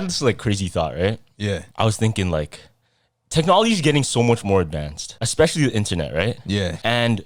had this like crazy thought, right? Yeah. I was thinking like technology is getting so much more advanced, especially the internet, right? Yeah. And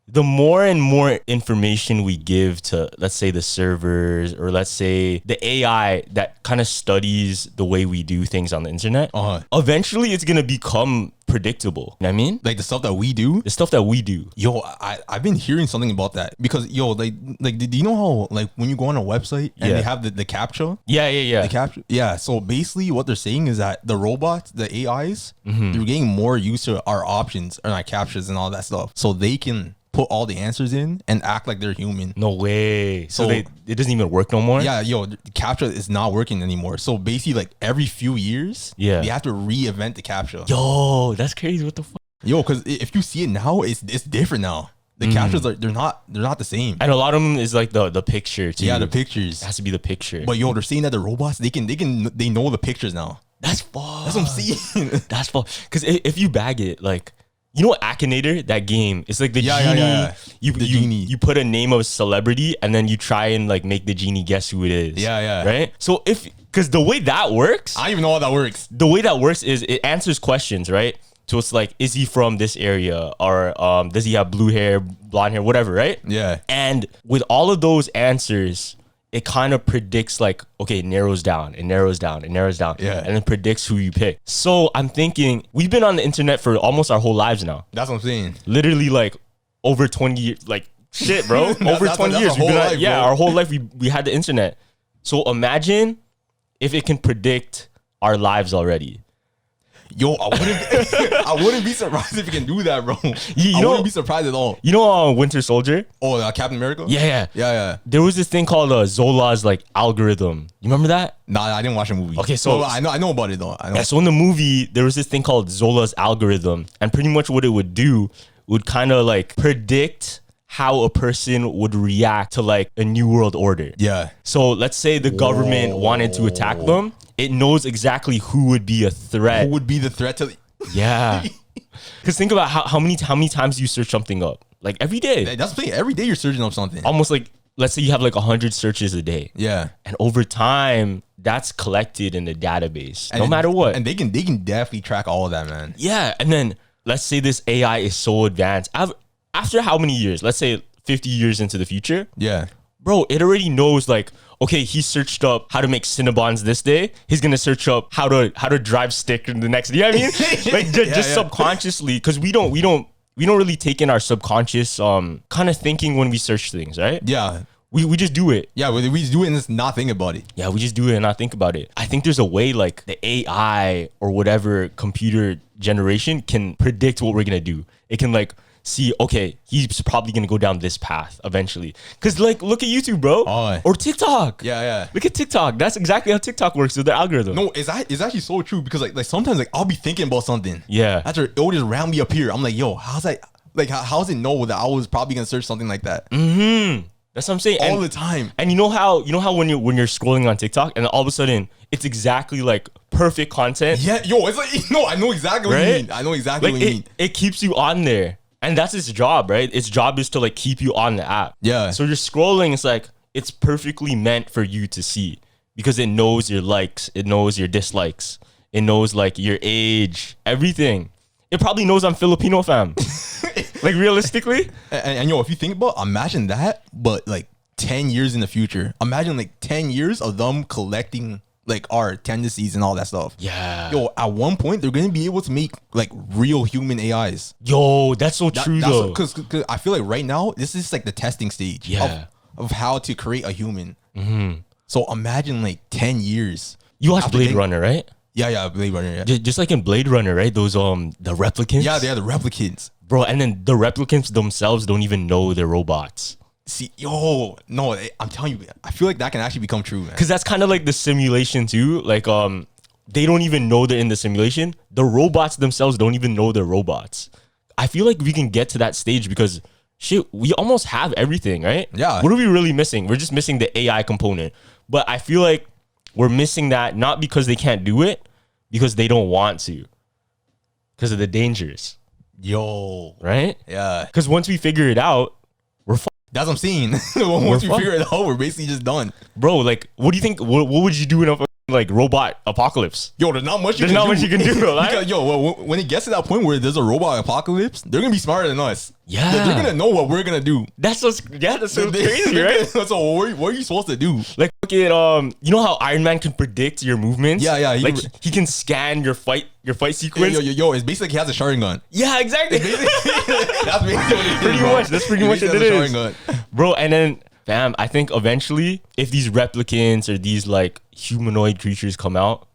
the more and more information we give to, let's say, the servers, or let's say the AI that kind of studies the way we do things on the internet, eventually it's going to become predictable. You know what I mean? Like the stuff that we do? The stuff that we do. Yo, I've been hearing something about that because, yo, like, do you know how, like, when you go on a website and they have the CAPTCHA? Yeah. The CAPTCHA? Yeah. So basically what they're saying is that the robots, the AIs, they're getting more used to our options and our CAPTCHAs and all that stuff. So they can put all the answers in and act like they're human. No way. So it doesn't even work no more? Yeah, yo, the CAPTCHA is not working anymore. So basically, like every few years, they have to re-event the CAPTCHA. Yo, that's crazy. What the fuck? Yo, because if you see it now, it's different now. The CAPTCHAs are they're not the same. And a lot of them is like the picture too. Yeah, the pictures. It has to be the picture. But yo, they're saying that the robots they know the pictures now. That's fuck. That's what I'm saying. That's fuck. Because if you bag it, like, you know Akinator, that game? It's like the genie. Yeah. You put a name of a celebrity and then you try and like make the genie guess who it is. Yeah. Right? So because the way that works, I don't even know how that works. The way that works is it answers questions, right? So it's like, is he from this area? Or does he have blue hair, blonde hair, whatever, right? Yeah. And with all of those answers, it kind of predicts like, okay, it narrows down, yeah, and then predicts who you pick. So I'm thinking, we've been on the internet for almost our whole lives now. That's what I'm saying. Literally like over 20 years, like shit, bro. Over 20 years. We've been on, yeah, our whole life we had the internet. So imagine if it can predict our lives already. Yo, I wouldn't be surprised if you can do that, bro. I wouldn't be surprised at all. You know Winter Soldier? Oh, Captain America? Yeah. There was this thing called Zola's like algorithm. You remember that? Nah, I didn't watch the movie. Okay, so I know about it though. Yeah, so in the movie, there was this thing called Zola's algorithm, and pretty much what it would do would kind of like predict how a person would react to like a new world order. Yeah. So let's say the government wanted to attack them. It knows exactly who would be a threat. Who would be the threat to? Yeah. Because think about how many times you search something up. Like every day. That's the thing. Every day you're searching up something. Almost like, let's say you have like 100 searches a day. Yeah. And over time, that's collected in the database, no matter what. And they can definitely track all of that, man. Yeah. And then let's say this AI is so advanced. After how many years? Let's say 50 years into the future. Yeah. Bro, it already knows like, okay, he searched up how to make Cinnabons this day. He's gonna search up how to drive stick in the next day. You know what I mean? Like just subconsciously, because we don't really take in our subconscious kind of thinking when we search things, right? Yeah. We just do it. Yeah, we just do it and just not think about it. Yeah, we just do it and not think about it. I think there's a way like the AI or whatever computer generation can predict what we're gonna do. It can like see, okay, he's probably gonna go down this path eventually. Cause like, look at YouTube, bro, or TikTok. Yeah. Look at TikTok. That's exactly how TikTok works with their algorithm. No, it's actually so true because like sometimes like I'll be thinking about something. Yeah. After it'll just randomly appear. I'm like, yo, how's that? Like, how's it know that I was probably gonna search something like that? That's what I'm saying. All the time. And you know how when you're scrolling on TikTok and all of a sudden it's exactly like perfect content. Yeah, yo, it's like I know exactly what you mean. I know exactly what you mean. It keeps you on there. And that's its job, right? Its job is to like keep you on the app. Yeah. So you're scrolling, it's like it's perfectly meant for you to see because it knows your likes, it knows your dislikes, it knows like your age, everything. It probably knows I'm Filipino, fam. Like realistically. And yo, if you think about it, imagine that, but like 10 years in the future. Imagine like 10 years of them collecting like our tendencies and all that stuff. Yeah. Yo, at one point they're gonna be able to make like real human AIs. Yo, that's so true though. Because I feel like right now this is like the testing stage. Yeah. Of how to create a human. So imagine like 10 years. You watch Blade Runner, right? Yeah, Blade Runner. Yeah. Just like in Blade Runner, right? Those the replicants. Yeah, they are the replicants, bro. And then the replicants themselves don't even know they're robots. See, yo, no, I'm telling you, I feel like that can actually become true, man. Because that's kind of like the simulation too. Like, they don't even know they're in the simulation. The robots themselves don't even know they're robots. I feel like we can get to that stage because shit, we almost have everything, right? Yeah. What are we really missing? We're just missing the AI component. But I feel like we're missing that not because they can't do it, because they don't want to. Because of the dangers. Yo. Right? Yeah. Because once we figure it out, we're fucked. That's what I'm saying. Once we figure it out, we're basically just done. Bro, like, what do you think? What would you do in a like robot apocalypse. Yo, there's not much you can do. Right? Because, when it gets to that point where there's a robot apocalypse, they're gonna be smarter than us. Yeah, they're gonna know what we're gonna do. That's so crazy, right? So what are you supposed to do? Like, you know how Iron Man can predict your movements? Yeah. He can scan your fight sequence. Yo, it's basically he has a Sharingan. Yeah, exactly. That's basically what it pretty is, much. That's pretty much what it is, Sharingan. Bro. And then, fam, I think eventually, if these replicants or these like humanoid creatures come out,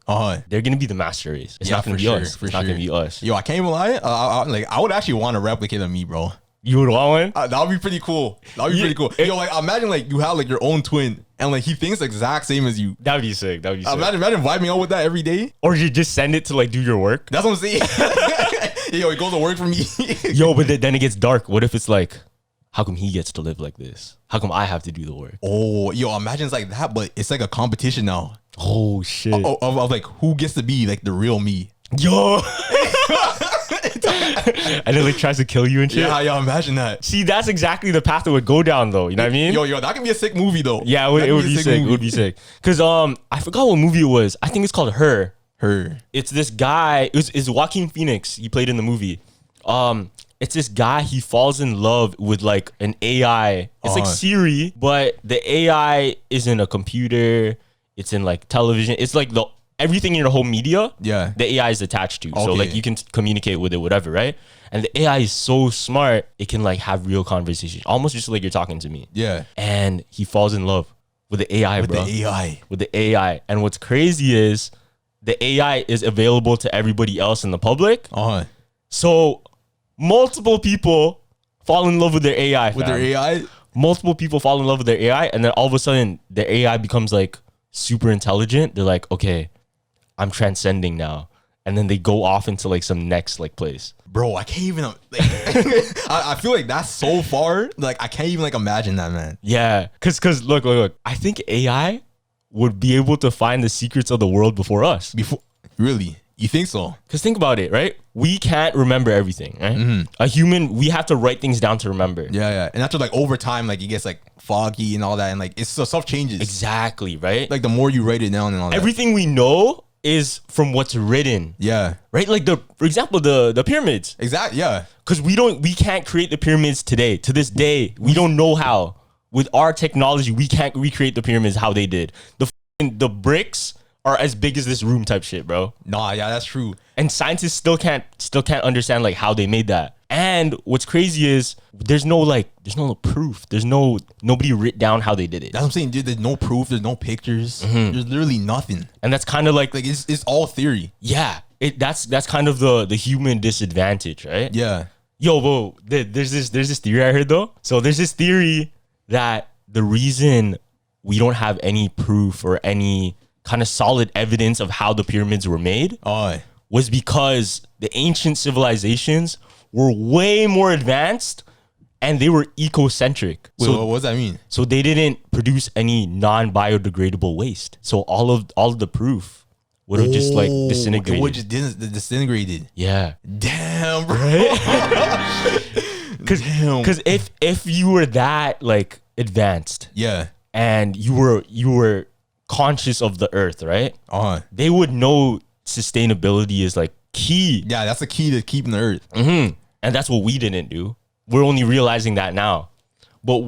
they're gonna be the master race. It's not gonna be us. It's not gonna be us. Yo, I can't even lie. I would actually want a replicate of me, bro. You would want one? That would be pretty cool. Pretty cool. Yo, like imagine like you have like your own twin and like he thinks the exact same as you. That'd be sick. Imagine vibing out with that every day. Or you just send it to like do your work. That's what I'm saying. Yo, it goes to work for me. Yo, but then it gets dark. What if it's like, how come he gets to live like this? How come I have to do the work? Oh, yo, imagine it's like that, but it's like a competition now. Oh shit. Of like who gets to be like the real me. Yo. And then like tries to kill you and shit. Yeah, imagine that. See, that's exactly the path that would go down though. You know what I mean? Yo, that can be a sick movie though. Yeah, it would be sick. It would be sick. Cause I forgot what movie it was. I think it's called Her. It's this guy. It's Joaquin Phoenix. He played in the movie. It's this guy. He falls in love with like an AI. It's like Siri, but the AI isn't a computer. It's in like television. It's like everything in your home media. Yeah, the AI is attached to. Okay. So like you can communicate with it, whatever, right? And the AI is so smart. It can like have real conversations, almost just like you're talking to me. Yeah. And he falls in love with the AI, bro. With the AI. And what's crazy is the AI is available to everybody else in the public. So multiple people fall in love with their AI. With their AI? Multiple people fall in love with their AI, and then all of a sudden the AI becomes like super intelligent. They're like, okay, I'm transcending now. And then they go off into like some next like place. Bro, I can't even like, I feel like that's so far. Like I can't even like imagine that, man. Yeah. Cause look. I think AI would be able to find the secrets of the world before us. Really? You think so? Because think about it, right? We can't remember everything, right? Mm-hmm. A human, we have to write things down to remember. Yeah. And after like over time, like it gets like foggy and all that. And like it's so stuff changes. Exactly, right? Like the more you write it down and all that. Everything we know is from what's written. Yeah. Right? Like for example, the pyramids. Exactly, yeah. Because we can't create the pyramids today. To this day, we don't know how. With our technology, we can't recreate the pyramids how they did. The bricks are as big as this room type shit, bro. Nah, yeah, that's true. And scientists still can't understand like how they made that. And what's crazy is there's no proof. There's nobody writ down how they did it. That's what I'm saying, dude. There's no proof. There's no pictures. Mm-hmm. There's literally nothing. And that's kind of like it's all theory. Yeah. That's kind of the human disadvantage, right? Yeah. Yo, bro, there's this theory I heard though. So there's this theory that the reason we don't have any proof or any kind of solid evidence of how the pyramids were made was because the ancient civilizations were way more advanced and they were ecocentric. Wait, so what does that mean? So they didn't produce any non-biodegradable waste. So all of the proof would have just like disintegrated. It would just disintegrated. Yeah. Damn, bro. Right? Because if you were that like advanced, yeah, and you were conscious of the earth, right? They would know sustainability is like key. Yeah, that's the key to keeping the earth. Mm-hmm. And that's what we didn't do. We're only realizing that now. But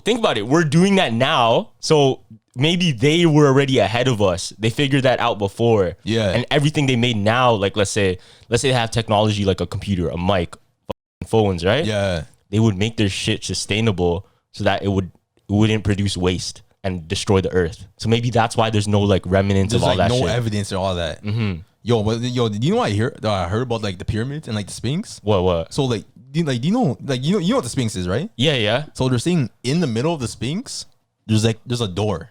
think about it. We're doing that now. So maybe they were already ahead of us. They figured that out before. Yeah. And everything they made now, like let's say they have technology like a computer, a mic, phones, right? Yeah. They would make their shit sustainable so that it wouldn't produce waste and destroy the earth. So maybe that's why there's no like remnants of all that shit. There's no evidence or all that. Mm-hmm. Yo, do you know what I heard about like the pyramids and like the Sphinx? What? So like, do you know what the Sphinx is, right? Yeah. So they're saying in the middle of the Sphinx, there's a door.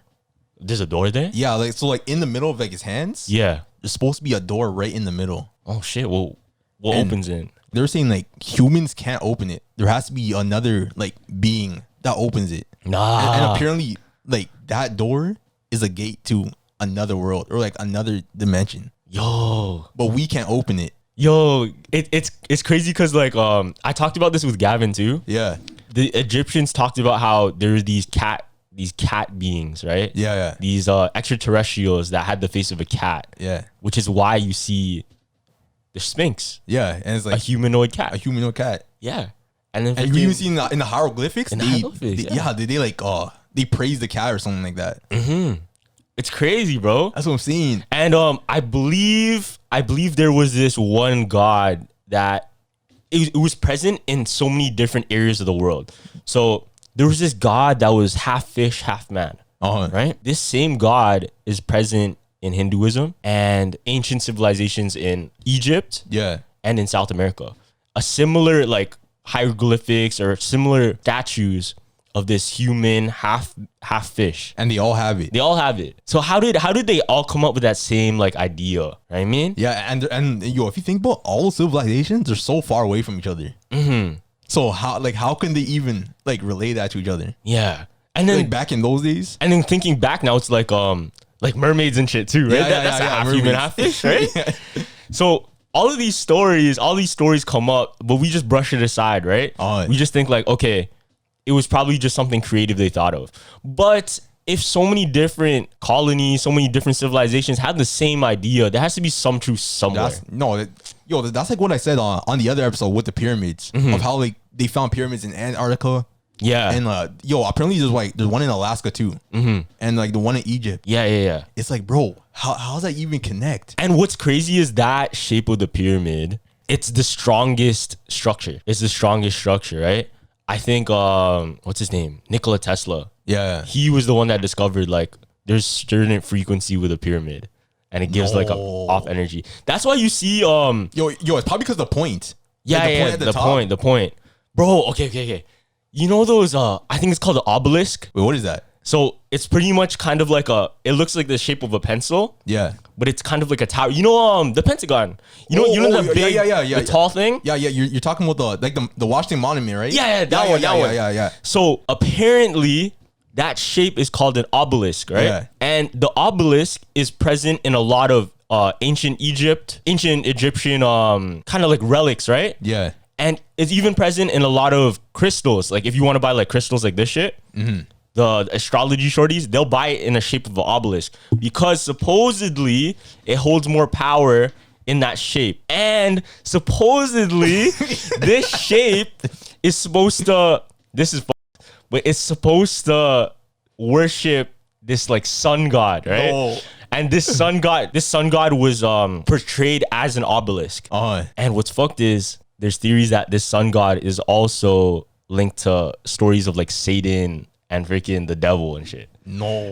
There's a door there? Yeah, like so like in the middle of like his hands. Yeah. There's supposed to be a door right in the middle. Oh shit. Well, what opens it? They're saying like humans can't open it. There has to be another like being that opens it. Nah. And apparently like that door is a gate to another world or like another dimension. Yo. But we can't open it. Yo, it's crazy because like I talked about this with Gavin too. Yeah. The Egyptians talked about how there were these these cat beings, right? Yeah, yeah. These extraterrestrials that had the face of a cat. Yeah. Which is why you see the Sphinx. Yeah, and it's like a humanoid cat. A humanoid cat. Yeah. And then you even see in the hieroglyphics, they praise the cat or something like that. Mm-hmm. It's crazy, bro. That's what I'm seeing. And I believe there was this one god that it was present in so many different areas of the world. So there was this god that was half fish, half man. Right? This same god is present in Hinduism and ancient civilizations in Egypt. Yeah. And in South America. A similar like hieroglyphics or similar statues of this human half fish, and they all have it. So how did they all come up with that same like idea? Right? I mean, yeah, and if you think about all civilizations, they're so far away from each other. Mm-hmm. So how can they even like relay that to each other? Yeah, and then like back in those days, and then thinking back now, it's like mermaids and shit too, right? That's a half human, half fish, right? Yeah. So all these stories come up, but we just brush it aside, right? We just think like, okay, it was probably just something creative they thought of. But if so many different colonies, so many different civilizations had the same idea, there has to be some truth somewhere. That's like what I said on the other episode with the pyramids, of how like they found pyramids in Antarctica. Yeah. And apparently there's one in Alaska too. Mm-hmm. And like the one in Egypt. Yeah. It's like, bro, how does that even connect? And what's crazy is that shape of the pyramid, it's the strongest structure. It's the strongest structure, right? I think, what's his name? Nikola Tesla. Yeah. He was the one that discovered like there's certain frequency with a pyramid and it gives like a off energy. That's why you see, it's probably because the point. Yeah, like the point. Bro, okay. You know those, I think it's called the obelisk. Wait, what is that? So it's pretty much kind of like it looks like the shape of a pencil. Yeah. But it's kind of like a tower. You know, the Pentagon. You know the big, the tall thing? Yeah. You're talking about the Washington Monument, right? Yeah, that one. Yeah. So apparently that shape is called an obelisk, right? Yeah. And the obelisk is present in a lot of ancient Egyptian kind of like relics, right? Yeah. And it's even present in a lot of crystals. Like if you want to buy like crystals like this shit, the astrology shorties, they'll buy it in the shape of an obelisk because supposedly it holds more power in that shape. And supposedly this shape is supposed to, but it's supposed to worship this like sun god, right? Oh. And this sun god was portrayed as an obelisk. And what's fucked is there's theories that this sun god is also linked to stories of like Satan and freaking the devil and shit. No.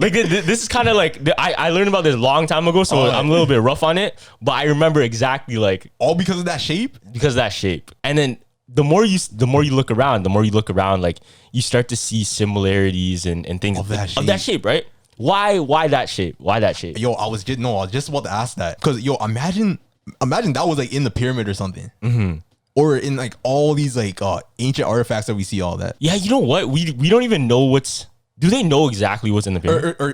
Like this is kind of like I learned about this a long time ago, so I'm a little bit rough on it, but I remember exactly like all because of that shape. Because of that shape, and then the more you look around, like you start to see similarities and things of that shape, right? Why that shape? Why that shape? Yo, I was just about to ask that because imagine that was like in the pyramid or something. Mm-hmm. Or in like all these like ancient artifacts that we see, all that. Yeah, you know what? We don't even know do they know exactly what's in the pyramid? Or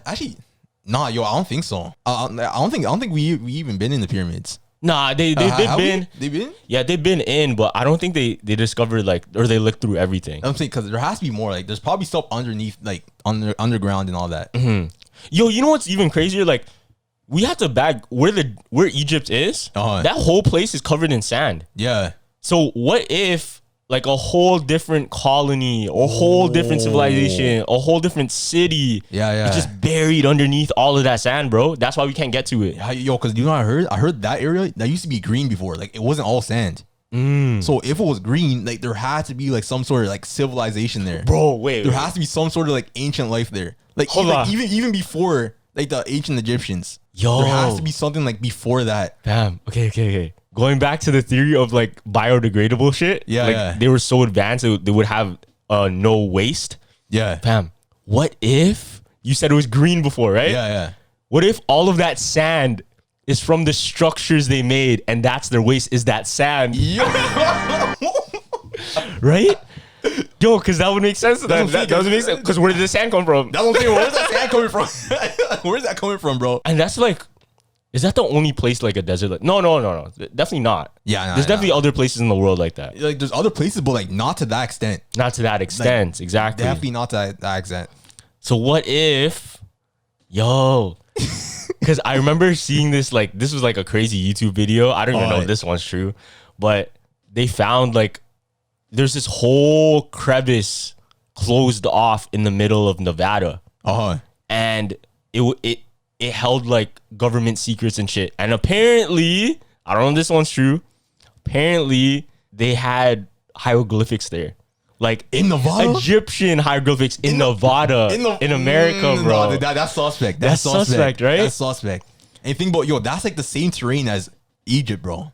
actually, nah, I don't think so. I don't think we even been in the pyramids. Nah, they've been. They've been? Yeah, they've been in, but I don't think they discovered like, or they looked through everything. I'm saying because there has to be more. Like, there's probably stuff underneath, like underground and all that. Mm-hmm. Yo, you know what's even crazier? Like, we have to bag where Egypt is. That whole place is covered in sand. Yeah. So what if like a whole different colony, or a whole different civilization, a whole different city? Yeah. It's just buried underneath all of that sand, bro. That's why we can't get to it. Yeah, yo, because you know what I heard? I heard that area that used to be green before. Like it wasn't all sand. So if it was green, like there had to be like some sort of like civilization there. Bro, wait. There has to be some sort of like ancient life there. Like even before like the ancient Egyptians. Yo, there has to be something like before that. Damn. Okay. Going back to the theory of like biodegradable shit. Yeah. They were so advanced they would have no waste. Yeah. Fam, what if you said it was green before, right? Yeah. What if all of that sand is from the structures they made and that's their waste is that sand? Yo. Right? Yo, because that would make sense to them. That doesn't make sense. Because where did the sand come from? That's what I'm saying. Where's that sand coming from? Where's that coming from, bro? And that's like, Is that the only place like a desert? Like, no. Definitely not. Yeah, there's definitely other places in the world like that. Like there's other places, but like not to that extent. Not to that extent, like, exactly. Definitely not to that extent. So what if, because I remember seeing this, like, this was like a crazy YouTube video. I don't even know if this one's true, but they found like there's this whole crevice closed off in the middle of Nevada. And it held like government secrets and shit. And apparently, I don't know if this one's true. Apparently, they had hieroglyphics there. Like in Nevada? Egyptian hieroglyphics in Nevada. In America, bro. No, that's suspect. That's suspect, right? That's suspect. And you think about, that's like the same terrain as Egypt, bro.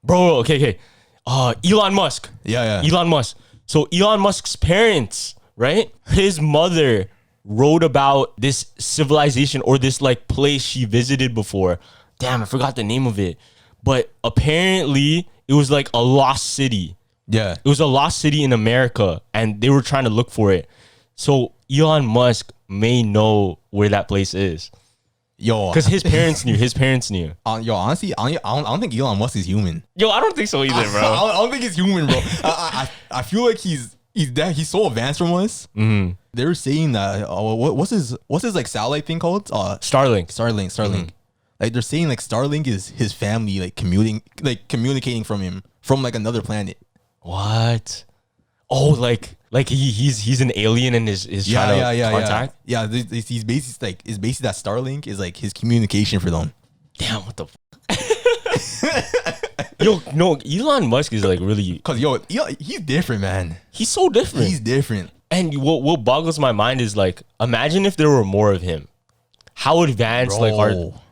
Bro, okay. Elon Musk. Yeah. Elon Musk. So Elon Musk's parents, right? His mother wrote about this civilization or this like place she visited before. Damn, I forgot the name of it. But apparently it was like a lost city. Yeah. It was a lost city in America and they were trying to look for it. So Elon Musk may know where that place is. Because his parents knew. Honestly, I don't think Elon Musk is human. I don't think so either, bro. I don't think he's human, bro. I feel like he's so advanced from us. They were saying that what's his like satellite thing called? Starlink. Like they're saying like Starlink is his family like communicating from him from like another planet. What? Oh, like he's an alien and is trying to contact. Yeah, he's basically like it's basically that Starlink is like his communication for them. Damn, what the. No, Elon Musk is like really, cause he's different, man. He's so different. He's different. And what boggles my mind is like, imagine if there were more of him. How advanced like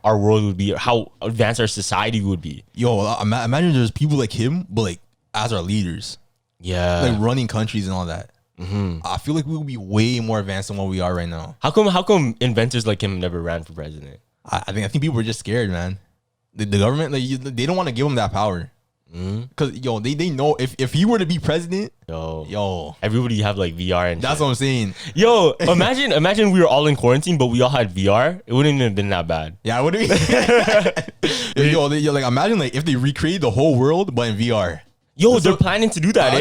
our world would be, or how advanced our society would be. Imagine there's people like him, but like as our leaders. Yeah, like running countries and all that. I feel like we would be way more advanced than what we are right now. How come inventors like him never ran for president? I think people were just scared, man. The government, like, they don't want to give him that power. Because they know if he were to be president, everybody have like VR and that's shit. What I'm saying. Imagine we were all in quarantine, but we all had VR. It wouldn't even have been that bad. Yeah, it wouldn't be. Like imagine like if they recreate the whole world but in VR. They're planning to do that.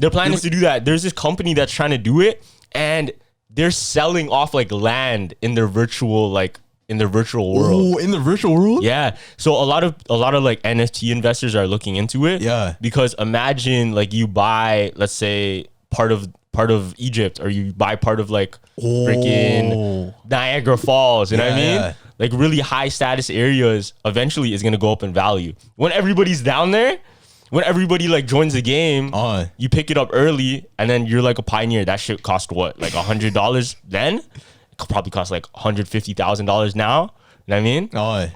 They're planning to do that. There's this company that's trying to do it, and they're selling off like land in their virtual world. Oh, in the virtual world? Yeah. So a lot of like NFT investors are looking into it. Yeah. Because imagine like you buy, let's say, part of Egypt, or you buy part of like freaking Niagara Falls. You know what I mean? Yeah. Like really high status areas eventually is gonna go up in value. When everybody's down there, when everybody like joins the game, you pick it up early, and then you're like a pioneer. That shit cost what, like $100 then? It could probably cost like $150,000 now. You know what I mean?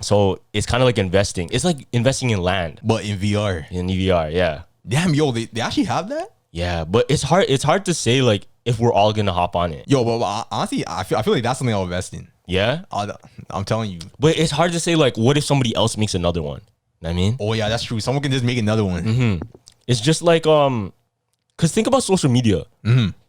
So it's kind of like investing. It's like investing in land, but in VR. In VR, yeah. Damn, they actually have that? Yeah, but it's hard to say like if we're all gonna hop on it. But honestly, I feel like that's something I'll invest in. Yeah, I'm telling you. But it's hard to say like, what if somebody else makes another one? You know what I mean? Oh yeah, that's true. Someone can just make another one. It's just like because think about social media.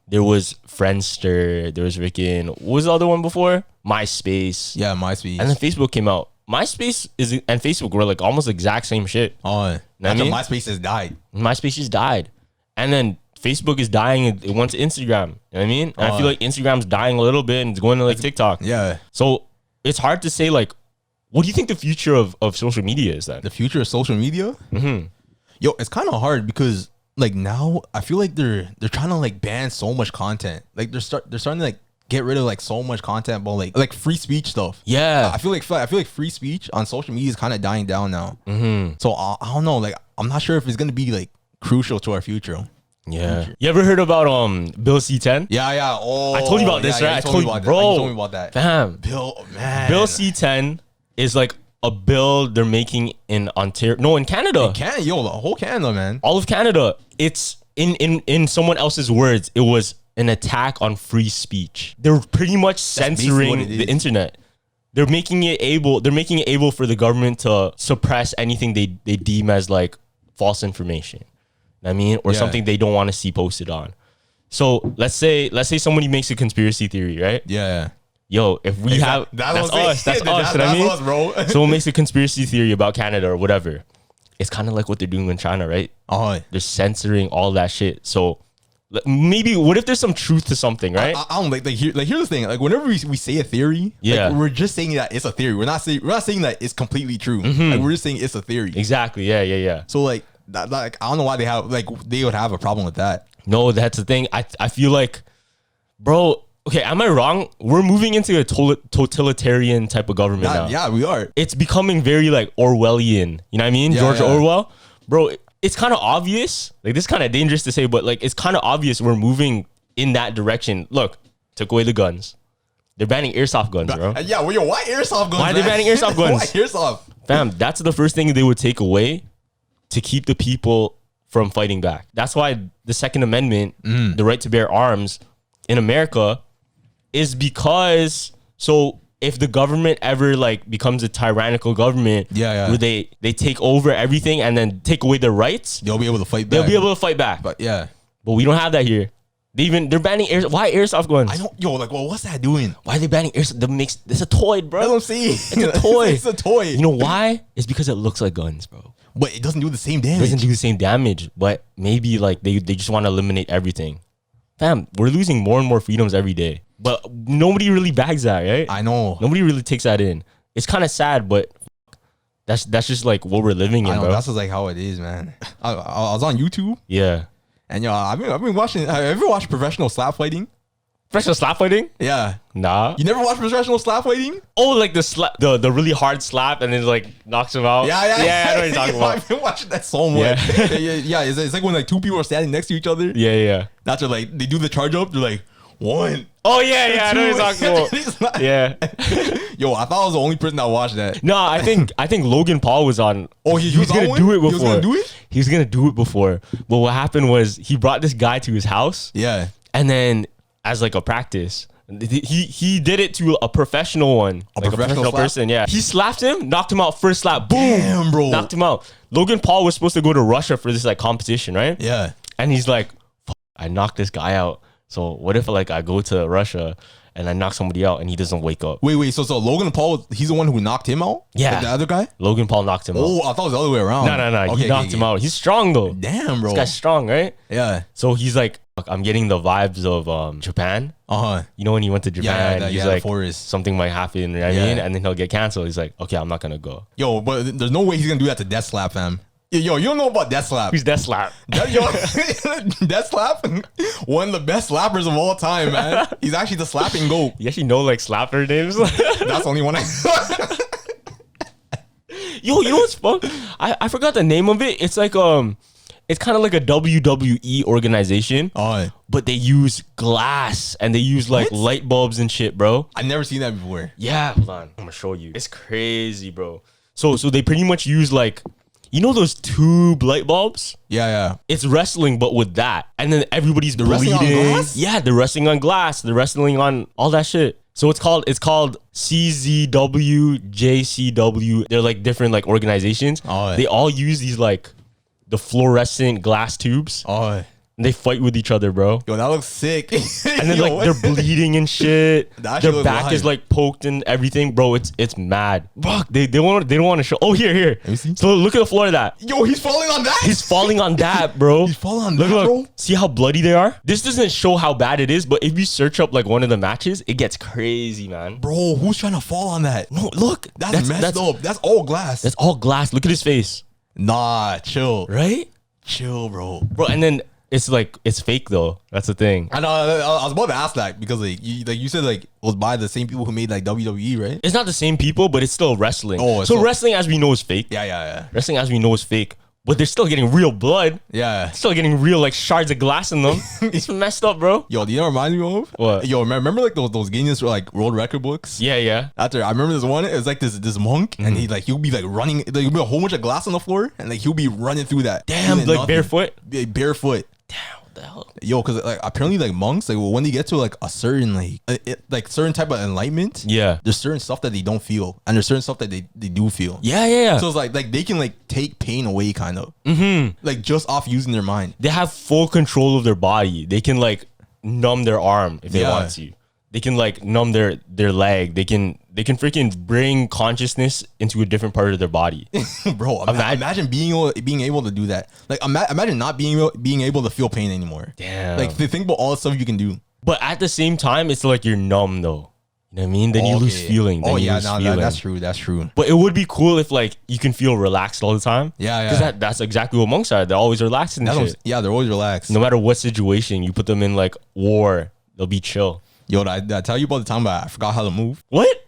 There was Friendster. There was freaking, what was the other one before? MySpace. Yeah, MySpace. And then Facebook came out. MySpace and Facebook were like almost exact same shit. MySpace has died. MySpace just died. And then Facebook is dying. It went to Instagram. You know what I mean? And I feel like Instagram's dying a little bit and it's going to like TikTok. Yeah. So it's hard to say like, what do you think the future of social media is then? The future of social media? It's kind of hard because like now I feel like they're trying to like ban so much content. Like they're starting to like get rid of like so much content, but like free speech stuff. Yeah. I feel like free speech on social media is kind of dying down now. So I don't know. Like I'm not sure if it's gonna be like crucial to our future. Yeah. You ever heard about Bill C10? Yeah. Oh, I told you about this, right? I told you about that. Fam. Bill C10 is like a bill they're making in Ontario. No, in Canada. The whole Canada, man. All of Canada. It's in someone else's words, it was an attack on free speech. They're pretty much censoring the internet. They're making it able for the government to suppress anything they deem as like false information. You know what I mean? Or something they don't want to see posted on. So let's say somebody makes a conspiracy theory, right? Yeah. yo, if we have that's us, that's us, I mean? Us, bro. So what makes a conspiracy theory about Canada or whatever? It's kind of like what they're doing in China, right? They're censoring all that shit. So maybe what if there's some truth to something, right? I don't here's the thing. Like whenever we say a theory, like, we're just saying that it's a theory. We're not saying that it's completely true. Like we're just saying it's a theory. Exactly. Yeah. So like I don't know why they would have a problem with that. No, that's the thing. I feel like, bro. Okay, am I wrong? We're moving into a totalitarian type of government now. Yeah, we are. It's becoming very like Orwellian. You know what I mean? George Orwell, bro. It's kind of obvious. Like this is kind of dangerous to say, but like it's kind of obvious we're moving in that direction. Look, took away the guns. They're banning airsoft guns, bro. Yeah, well, yo, why airsoft guns? Why are they banning airsoft guns? Why airsoft? Fam, that's the first thing they would take away to keep the people from fighting back. That's why the Second Amendment, the right to bear arms in America, is because if the government ever like becomes a tyrannical government, where they take over everything and then take away their rights, they'll be able to fight back. They'll be able to fight back. But we don't have that here. They're banning why airsoft guns? I don't. Yo, like, well, what's that doing? Why are they banning airsoft? It's a toy, bro. I don't see. It's a toy. It's a toy. You know why? It's because it looks like guns, bro. But it doesn't do the same damage. It doesn't do the same damage. But maybe like they just want to eliminate everything. Fam, we're losing more and more freedoms every day. But nobody really bags that, right? I know. Nobody really takes that in. It's kind of sad, but that's just like what we're living in, bro. That's just like how it is, man. I was on YouTube. Yeah. And I've been watching. Have you ever watched professional slap fighting? Professional slap fighting? Yeah. Nah. You never watched professional slap fighting? Oh, like the really hard slap and then like knocks him out. Yeah. I know what you're talking about. I've been watching that so much. Yeah. It's like when like two people are standing next to each other. Yeah. That's like they do the charge up. They're like 1. Oh yeah. I know what you're talking about. Yeah. Yo, I thought I was the only person that watched that. No, I think Logan Paul was on. Oh, he was gonna do it before. He was gonna do it before. But what happened was he brought this guy to his house. Yeah. And then as like a practice, he did it to a professional one, a professional person. Yeah. He slapped him, knocked him out first slap. Boom. Damn, bro. Knocked him out. Logan Paul was supposed to go to Russia for this like competition, right? Yeah. And he's like, I knocked this guy out. So what if like I go to Russia and I knock somebody out and he doesn't wake up? Wait. So Logan Paul, he's the one who knocked him out? Yeah. Like the other guy? Logan Paul knocked him out. Oh, I thought it was the other way around. No. Okay, he knocked him out. He's strong though. Damn, bro. This guy's strong, right? Yeah. So he's like, I'm getting the vibes of Japan. You know when he went to Japan, he's like, something might happen, you know what I mean? And then he'll get canceled. He's like, okay, I'm not gonna go. Yo, but there's no way he's gonna do that to Death Slap, fam. Yo, you don't know about Death Slap. Who's Death Slap? Death Slap, one of the best slappers of all time, man. He's actually the slapping GOAT. You actually know like slapper names? That's the only one I Yo, you know what's fun? I forgot the name of it. It's like it's kind of like a WWE organization. But they use glass and they use like light bulbs and shit, bro. I've never seen that before. Yeah, hold on. I'm gonna show you. It's crazy, bro. So they pretty much use like, you know those tube light bulbs? Yeah. It's wrestling, but with that. And then everybody's bleeding. Wrestling on glass? Yeah, they're wrestling on glass. They're wrestling on all that shit. So it's called CZW, JCW. They're like different like organizations. They all use these like the fluorescent glass tubes. And they fight with each other, bro. Yo, that looks sick. And then like they're bleeding and shit. Their back is like poked and everything, bro. It's mad. Fuck, they don't want to show. Oh, here. So look at the floor of that. Yo, he's falling on that. He's falling on that, bro. He's falling on that, bro. See how bloody they are? This doesn't show how bad it is, but if you search up like one of the matches, it gets crazy, man. Bro, who's trying to fall on that? No, look, that's messed up. That's all glass. That's all glass. Look at his face. Nah, chill. Right? Chill, bro. And then it's like, it's fake though. That's the thing. I know. I was about to ask that because like you said like it was by the same people who made like WWE, right? It's not the same people, but it's still wrestling. So wrestling as we know is fake. Yeah. Wrestling as we know is fake. But they're still getting real blood. Yeah. Still getting real like shards of glass in them. It's messed up, bro. Yo, do you know what remind me of? What? Yo, remember like those Guinness like world record books? Yeah. After I remember this one, it was like this monk and he'll be like running, like there'll be a whole bunch of glass on the floor and like he'll be running through that. Damn, like nothing. Barefoot? Barefoot. Damn. The hell? Yo, because like apparently like monks, like when they get to like a certain like certain type of enlightenment, there's certain stuff that they don't feel and there's certain stuff that they do feel. Yeah. So it's like they can like take pain away kind of like just off using their mind. They have full control of their body. They can like numb their arm if they want to. They can like numb their leg. They can freaking bring consciousness into a different part of their body. Bro, imagine being able to do that. Like imagine not being able to feel pain anymore. Damn. Like think about all the stuff you can do. But at the same time, it's like you're numb though. You know what I mean? Then you lose feeling. That's true. That's true. But it would be cool if like you can feel relaxed all the time. Yeah. Because that's exactly what monks are. They're always relaxed and shit. Yeah, they're always relaxed. No matter what situation, you put them in like war, they'll be chill. Yo, did I tell you about the time I forgot how to move? What?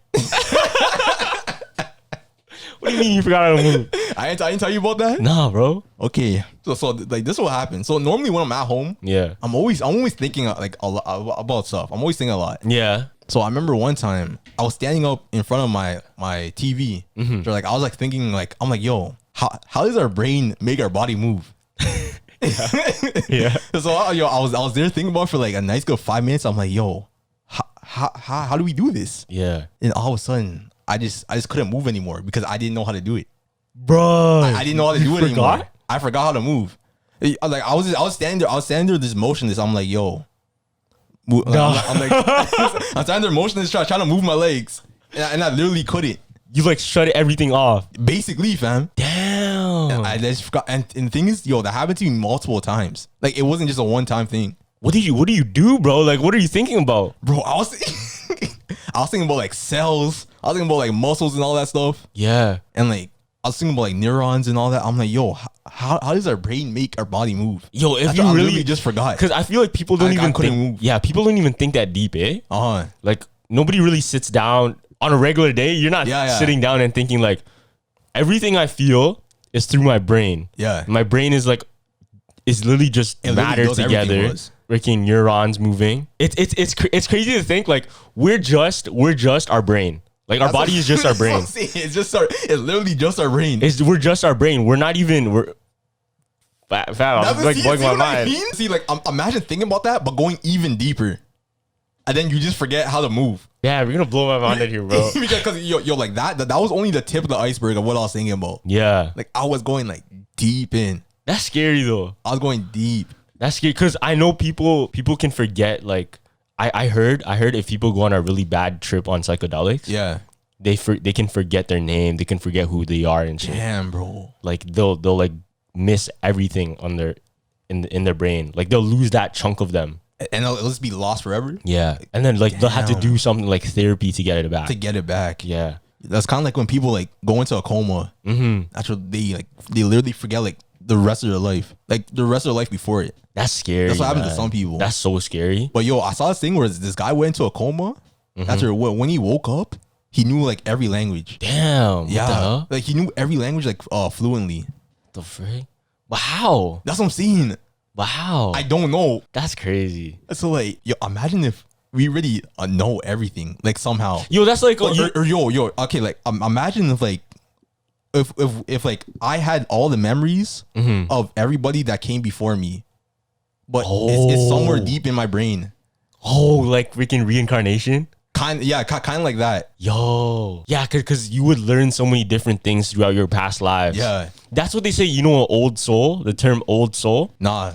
What do you mean you forgot how to move? I didn't tell you about that? Nah, bro. Okay. So like this is what happens. So normally when I'm at home, I'm always thinking like a lot about stuff. I'm always thinking a lot. Yeah. So I remember one time I was standing up in front of my TV. So like I was like thinking like I'm like, yo, how does our brain make our body move? Yeah. So I was there thinking about it for like a nice good 5 minutes. I'm like, yo, how do we do this? Yeah. And all of a sudden I just couldn't move anymore because I didn't know how to do it. Bro, I didn't know how to do it anymore. I forgot how to move. Like I was standing there just motionless. I'm like, yo. I'm like I'm standing there motionless trying to move my legs. And I literally couldn't. You like shut everything off. Basically, fam. Damn. And I just forgot. And the thing is, yo, that happened to me multiple times. Like it wasn't just a one-time thing. What do you do, bro? Like what are you thinking about? Bro, I was thinking about like cells. I was thinking about like muscles and all that stuff. Yeah. And like I was thinking about like neurons and all that. I'm like, yo, how does our brain make our body move? Yo, if you really just forgot. Because I feel like people don't even think. Move. Yeah, people don't even think that deep, eh? Like nobody really sits down on a regular day. You're not sitting down and thinking like everything I feel is through my brain. Yeah. My brain is literally just matter together. Freaking neurons moving. It's crazy to think like we're just our brain. Like our body is just our brain. It's literally just our brain. We're just our brain. We're not even. I'm like blowing my mind. See, like imagine thinking about that, but going even deeper, and then you just forget how to move. Yeah, we're gonna blow my mind in here, bro. Because yo, like that was only the tip of the iceberg of what I was thinking about. Yeah, like I was going like deep in. That's scary though. I was going deep. That's scary because I know people can forget. Like I heard if people go on a really bad trip on psychedelics, they can forget their name, they can forget who they are and shit. Damn, bro. Like they'll like miss everything on their in their brain. Like they'll lose that chunk of them. And it'll just be lost forever. Yeah. And then like they'll have to do something like therapy to get it back. Yeah. That's kind of like when people like go into a coma. That's what they literally forget like the rest of their life. Like the rest of their life before it. That's scary. That's what happens to some people. That's so scary. But yo, I saw this thing where this guy went into a coma. After when he woke up, he knew like every language. Damn. Yeah. Like he knew every language like fluently. The frick? But how? That's what I'm saying. But how? I don't know. That's crazy. So like, yo, imagine if we really know everything like somehow. Yo, that's like yo. Okay, like imagine if like if like I had all the memories of everybody that came before me, but it's somewhere deep in my brain. Oh, like freaking reincarnation. Kind of like that. Yo, yeah, because you would learn so many different things throughout your past lives. Yeah, that's what they say. You know, an old soul. The term old soul. Nah.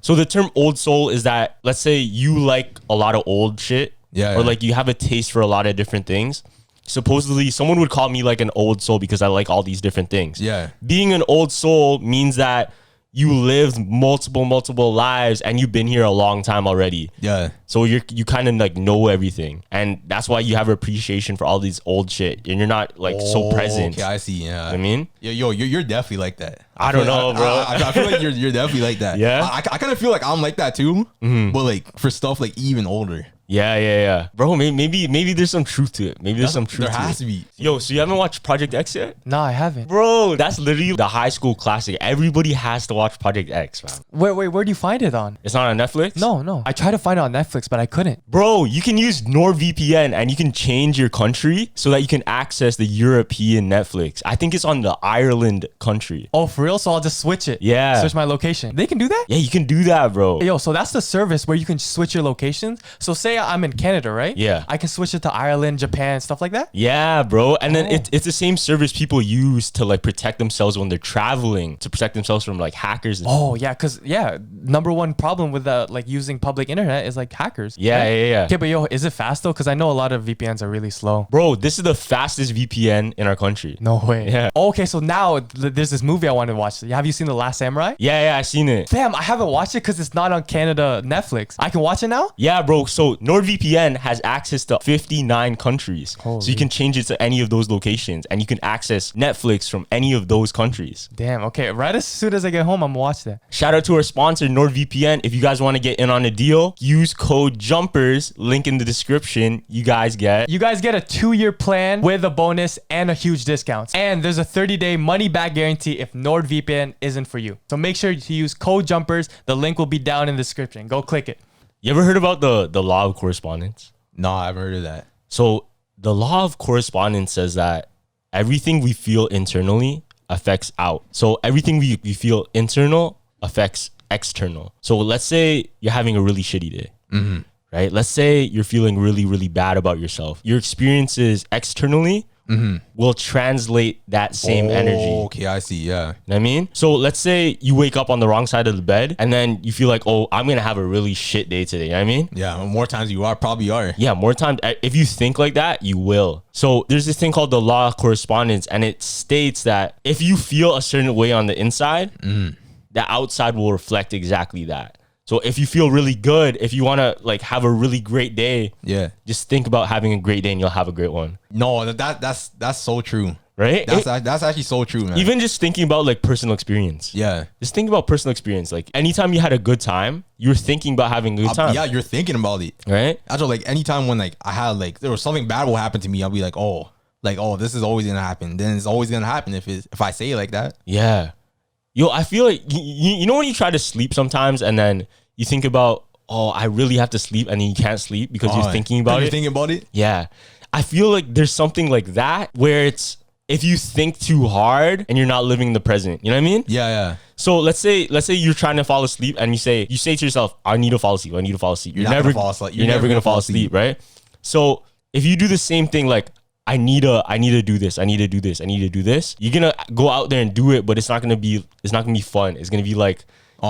So the term old soul is that, let's say you like a lot of old shit. Yeah. Or like you have a taste for a lot of different things. Supposedly, someone would call me like an old soul because I like all these different things. Yeah. Being an old soul means that you lived multiple lives and you've been here a long time already. Yeah. So you kind of like know everything. And that's why you have appreciation for all these old shit. And you're not like so present. Okay, I see. Yeah. You know what I mean? Yo, you're definitely like that. I don't know, bro. I feel like you're definitely like that. Yeah. I kind of feel like I'm like that too. But like for stuff like even older. Yeah. Bro, maybe there's some truth to it. Maybe there's some truth to it. There has to be. Yo, so you haven't watched Project X yet? No, I haven't. Bro, that's literally the high school classic. Everybody has to watch Project X, man. Wait, where do you find it on? It's not on Netflix? No. I tried to find it on Netflix, but I couldn't. Bro, you can use NordVPN and you can change your country so that you can access the European Netflix. I think it's on the Ireland country. Oh, for real? So I'll just switch it. Yeah. Switch my location. They can do that? Yeah, you can do that, bro. Yo, so that's the service where you can switch your locations. So say I'm in Canada, right? Yeah. I can switch it to Ireland, Japan, stuff like that? Yeah, bro. And then it's the same service people use to like protect themselves when they're traveling, to protect themselves from like hackers. Oh, yeah. Because, number one problem with like using public internet is like hackers. Yeah, right? yeah. Okay, but yo, is it fast though? Because I know a lot of VPNs are really slow. Bro, this is the fastest VPN in our country. No way. Yeah. Okay, so now there's this movie I want to watch. Have you seen The Last Samurai? Yeah, I seen it. Damn, I haven't watched it because it's not on Canada Netflix. I can watch it now? Yeah, bro. So NordVPN has access to 59 countries. Holy. So you can change it to any of those locations and you can access Netflix from any of those countries. Damn, okay. Right as soon as I get home, I'm gonna watch that. Shout out to our sponsor, NordVPN. If you guys want to get in on a deal, use code JUMPERS, link in the description. You guys get a 2-year plan with a bonus and a huge discount. And there's a 30-day money-back guarantee if NordVPN isn't for you. So make sure to use code JUMPERS. The link will be down in the description. Go click it. You ever heard about the law of correspondence? No, I haven't heard of that. So the law of correspondence says that everything we feel internally affects out. So everything we feel internal affects external. So let's say you're having a really shitty day, right? Let's say you're feeling really, really bad about yourself. Your experiences externally will translate that same energy. Okay, I see. Yeah. You know what I mean? So let's say you wake up on the wrong side of the bed and then you feel like, oh, I'm going to have a really shit day today. You know what I mean? Yeah. More times you probably are. Yeah, more times. If you think like that, you will. So there's this thing called the law of correspondence, and it states that if you feel a certain way on the inside, the outside will reflect exactly that. So if you feel really good, if you want to like have a really great day, just think about having a great day and you'll have a great one. No, that's so true. Right? That's actually so true, man. Even just thinking about like personal experience. Yeah. Just think about personal experience. Like anytime you had a good time, you're thinking about having a good time. Yeah, you're thinking about it. Right? Actually, like anytime when like I had like there was something bad will happen to me, I'll be like, oh, this is always gonna happen. Then it's always gonna happen if I say it like that. Yeah. Yo, I feel like you know when you try to sleep sometimes and then you think about, oh, I really have to sleep, and then you can't sleep because you're thinking about it. You're thinking about it? Yeah. I feel like there's something like that where it's if you think too hard and you're not living in the present. You know what I mean? Yeah. So let's say you're trying to fall asleep and you say to yourself, I need to fall asleep. You're never gonna fall asleep. You're never gonna fall asleep, right? So if you do the same thing, like I need to do this. You're gonna go out there and do it, but it's not gonna be fun. It's gonna be like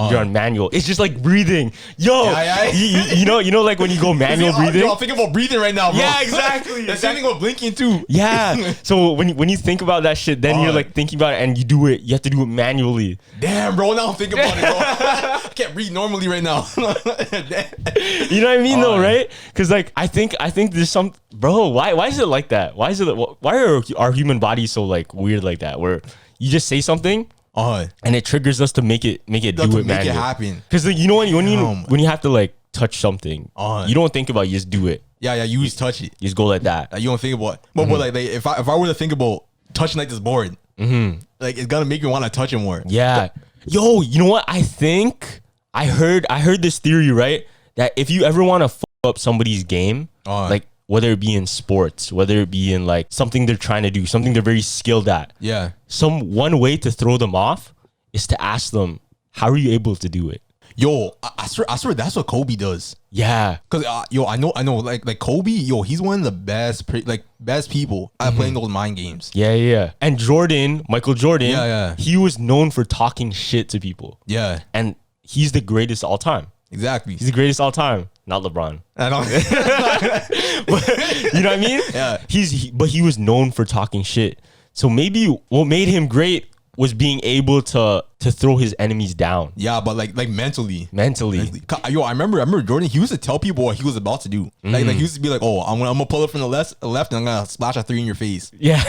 you're on manual. It's just like breathing. Yo, you know, like when you go manual breathing. Yo, I'm thinking about breathing right now, bro. Yeah, exactly. The same thing with blinking too. Yeah. So when you think about that shit, then you're like thinking about it and you do it. You have to do it manually. Damn, bro. Now I'm thinking about it, bro. I can't breathe normally right now. You know what I mean, though, right? Because like I think there's some, bro. Why is it like that? Why are our human bodies so like weird like that? Where you just say something. And it triggers us to make it make it happen. Because you know when you have to like touch something, you don't think about it, you just do it. Yeah, you just touch it. You just go like that. You don't think about it. But like if I were to think about touching like this board, like it's gonna make me want to touch it more. Yeah. Yo, you know what? I think I heard this theory, right? That if you ever want to fuck up somebody's game, like whether it be in sports, whether it be in like something they're trying to do, something they're very skilled at. Yeah. One way to throw them off is to ask them, how are you able to do it? Yo, I swear that's what Kobe does. Yeah. Cause I know like Kobe, yo, he's one of the best people at playing those mind games. Yeah. And Michael Jordan, he was known for talking shit to people. Yeah. And he's the greatest all time. Exactly. He's the greatest all time. Not LeBron. I don't. But, you know what I mean? Yeah. But he was known for talking shit. So maybe what made him great was being able to throw his enemies down. Yeah, but like mentally. Yo, I remember Jordan. He used to tell people what he was about to do. Like he used to be like, "Oh, I'm gonna pull it from the left, and I'm gonna splash a 3 in your face." Yeah.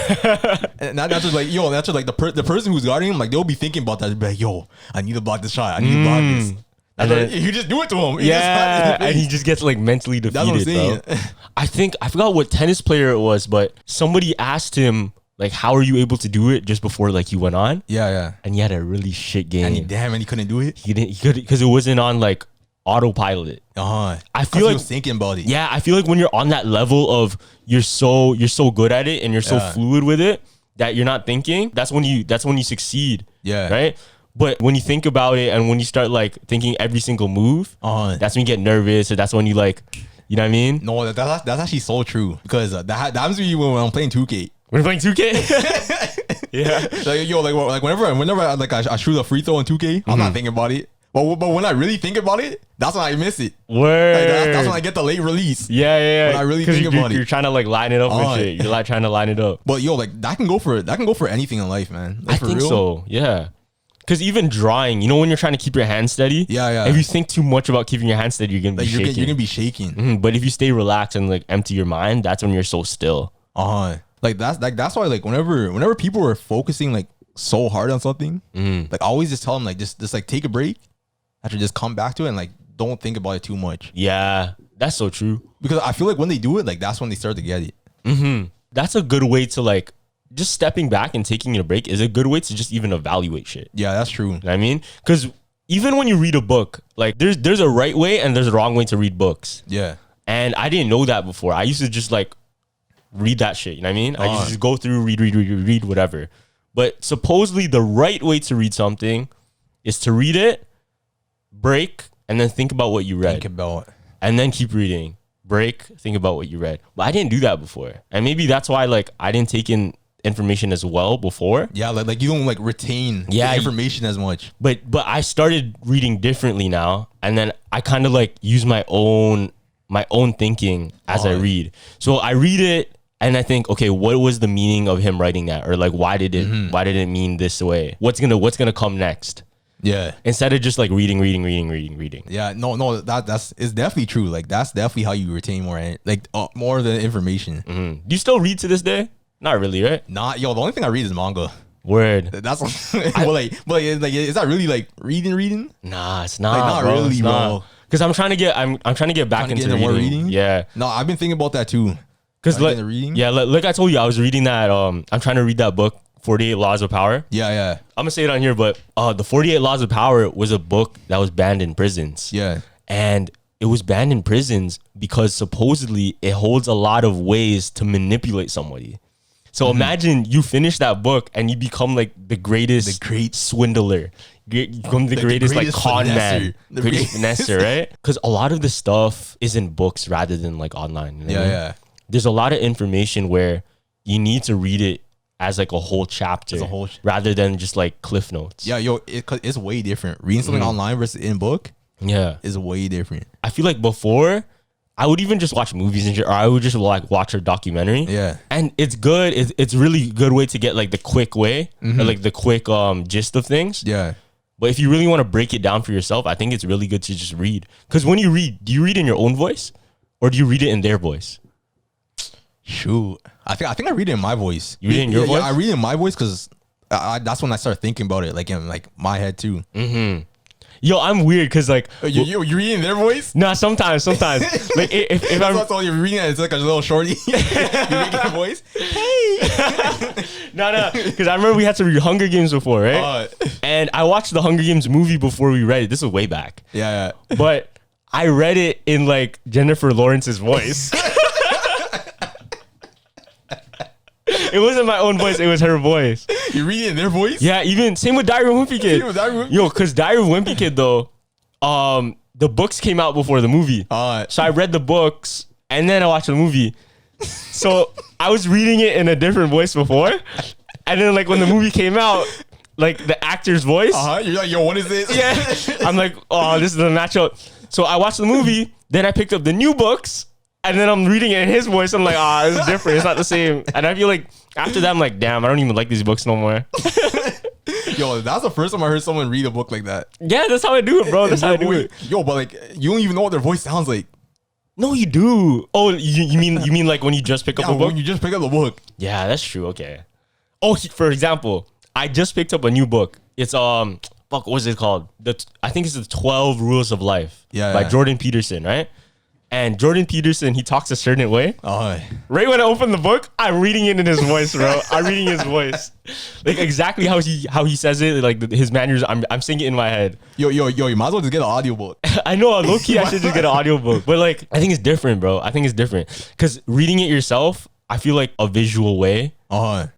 And that's just like, yo, that's just like the person who's guarding him. Like they'll be thinking about that. They'll be like, "Yo, I need to block this shot. I need to block this." And then you just do it to him. And he just gets like mentally defeated, bro. I forgot what tennis player it was, but somebody asked him like, how are you able to do it just before like he went on? Yeah. And he had a really shit game. And he couldn't do it? He could because it wasn't on like autopilot. I feel like he was thinking about it. Yeah, I feel like when you're on that level of you're so good at it and you're so fluid with it that you're not thinking, that's when you succeed. Yeah. Right? But when you think about it and when you start like thinking every single move, that's when you get nervous, or that's when you like You know what I mean? No, that's actually so true because that happens to me when I'm playing 2K. When you're playing 2K? Yeah. Like whenever I shoot a free throw in 2K, I'm not thinking about it. But when I really think about it, that's when I miss it. Word. Like that's when I get the late release. Yeah. When I really think about it. You're trying to like line it up and shit. You're like trying to line it up. But like that can go for anything in life, man. Like, I think so. Yeah. Because even drawing, you know, when you're trying to keep your hand steady, if you think too much about keeping your hand steady, you're gonna be shaking. You're gonna be shaking. But if you stay relaxed and like empty your mind, that's when you're so still. Like that's why like whenever people are focusing like so hard on something, like I always just tell them like just like take a break, after just come back to it and like don't think about it too much. Yeah, that's so true. Because I feel like when they do it, like that's when they start to get it. That's a good way to like. Just stepping back and taking a break is a good way to just even evaluate shit. Yeah, that's true. You know what I mean? Because even when you read a book, like there's a right way and there's a wrong way to read books. Yeah. And I didn't know that before. I used to just like read that shit. You know what I mean? I used to just go through, read, whatever. But supposedly the right way to read something is to read it, break, and then think about what you read. And then keep reading. Break, think about what you read. But I didn't do that before. And maybe that's why like I didn't take in information as well before. Yeah, like you don't like retain the information as much. But I started reading differently now, and then I kind of like use my own thinking as I read. So I read it and I think, okay, what was the meaning of him writing that, or like why did it mean this way? What's gonna come next? Yeah. Instead of just like reading. Yeah. No. It's definitely true. Like that's definitely how you retain more of the information. Do you still read to this day? Not really, right? Nah, the only thing I read is manga. Word. That's but is that really like reading? Nah, it's not. Like, not bro. really, bro. Because I'm trying to get back into more reading. Yeah. No, I've been thinking about that too. Because like I told you, I was reading that. I'm trying to read that book, 48 Laws of Power. Yeah. I'm gonna say it on here, but the 48 Laws of Power was a book that was banned in prisons. Yeah. And it was banned in prisons because supposedly it holds a lot of ways to manipulate somebody. So imagine you finish that book and you become like the great swindler. You become the greatest like con man, the greatest finesser, right? Because a lot of the stuff is in books rather than like online. You know what I mean? There's a lot of information where you need to read it as like a whole chapter rather than just like cliff notes. Yeah, it's way different. Reading something online versus in book. Yeah, is way different. I feel like before, I would even just watch movies and shit, or I would just like watch a documentary. Yeah. And it's good. It's really good way to get like the quick way or like the quick gist of things. Yeah. But if you really want to break it down for yourself, I think it's really good to just read. Because when you read, do you read in your own voice or do you read it in their voice? Shoot. I think I read it in my voice. You read it in your voice? Yeah, I read it in my voice because that's when I start thinking about it, like in like my head too. Yo, I'm weird because like you reading their voice? Nah, sometimes. Like if that's all you're reading, it's like a little shorty. You reading their voice? Hey. No, because I remember we had to read Hunger Games before, right? And I watched the Hunger Games movie before we read it. This was way back. Yeah. But I read it in like Jennifer Lawrence's voice. It wasn't my own voice, it was her voice. You read it in their voice? Yeah, even same with Diary of a Wimpy Kid. Yo, because Diary of a Wimpy Kid though, the books came out before the movie. So I read the books and then I watched the movie. So I was reading it in a different voice before. And then like when the movie came out, like the actor's voice. You're like, yo, what is this? Yeah. I'm like, oh, this is a natural. So I watched the movie, then I picked up the new books. And then I'm reading it in his voice. I'm like, it's different. It's not the same. And I feel like after that, I'm like, damn, I don't even like these books no more. Yo, that's the first time I heard someone read a book like that. Yeah, that's how I do it, bro. That's how I do it. Yo, but like, you don't even know what their voice sounds like. No, you do. Oh, you mean like when you just pick up a book? When you just pick up a book. Yeah, that's true. Okay. Oh, for example, I just picked up a new book. It's what was it called? I think it's the 12 Rules of Life. By Jordan Peterson, right? And Jordan Peterson, he talks a certain way. Right when I open the book, I'm reading it in his voice, bro. I'm reading his voice, like exactly how he says it, like his manners. I'm saying it in my head. Yo, you might as well just get an audiobook. I know, low key, I should just get an audiobook. But like, I think it's different, bro. I think it's different because reading it yourself, I feel like a visual way.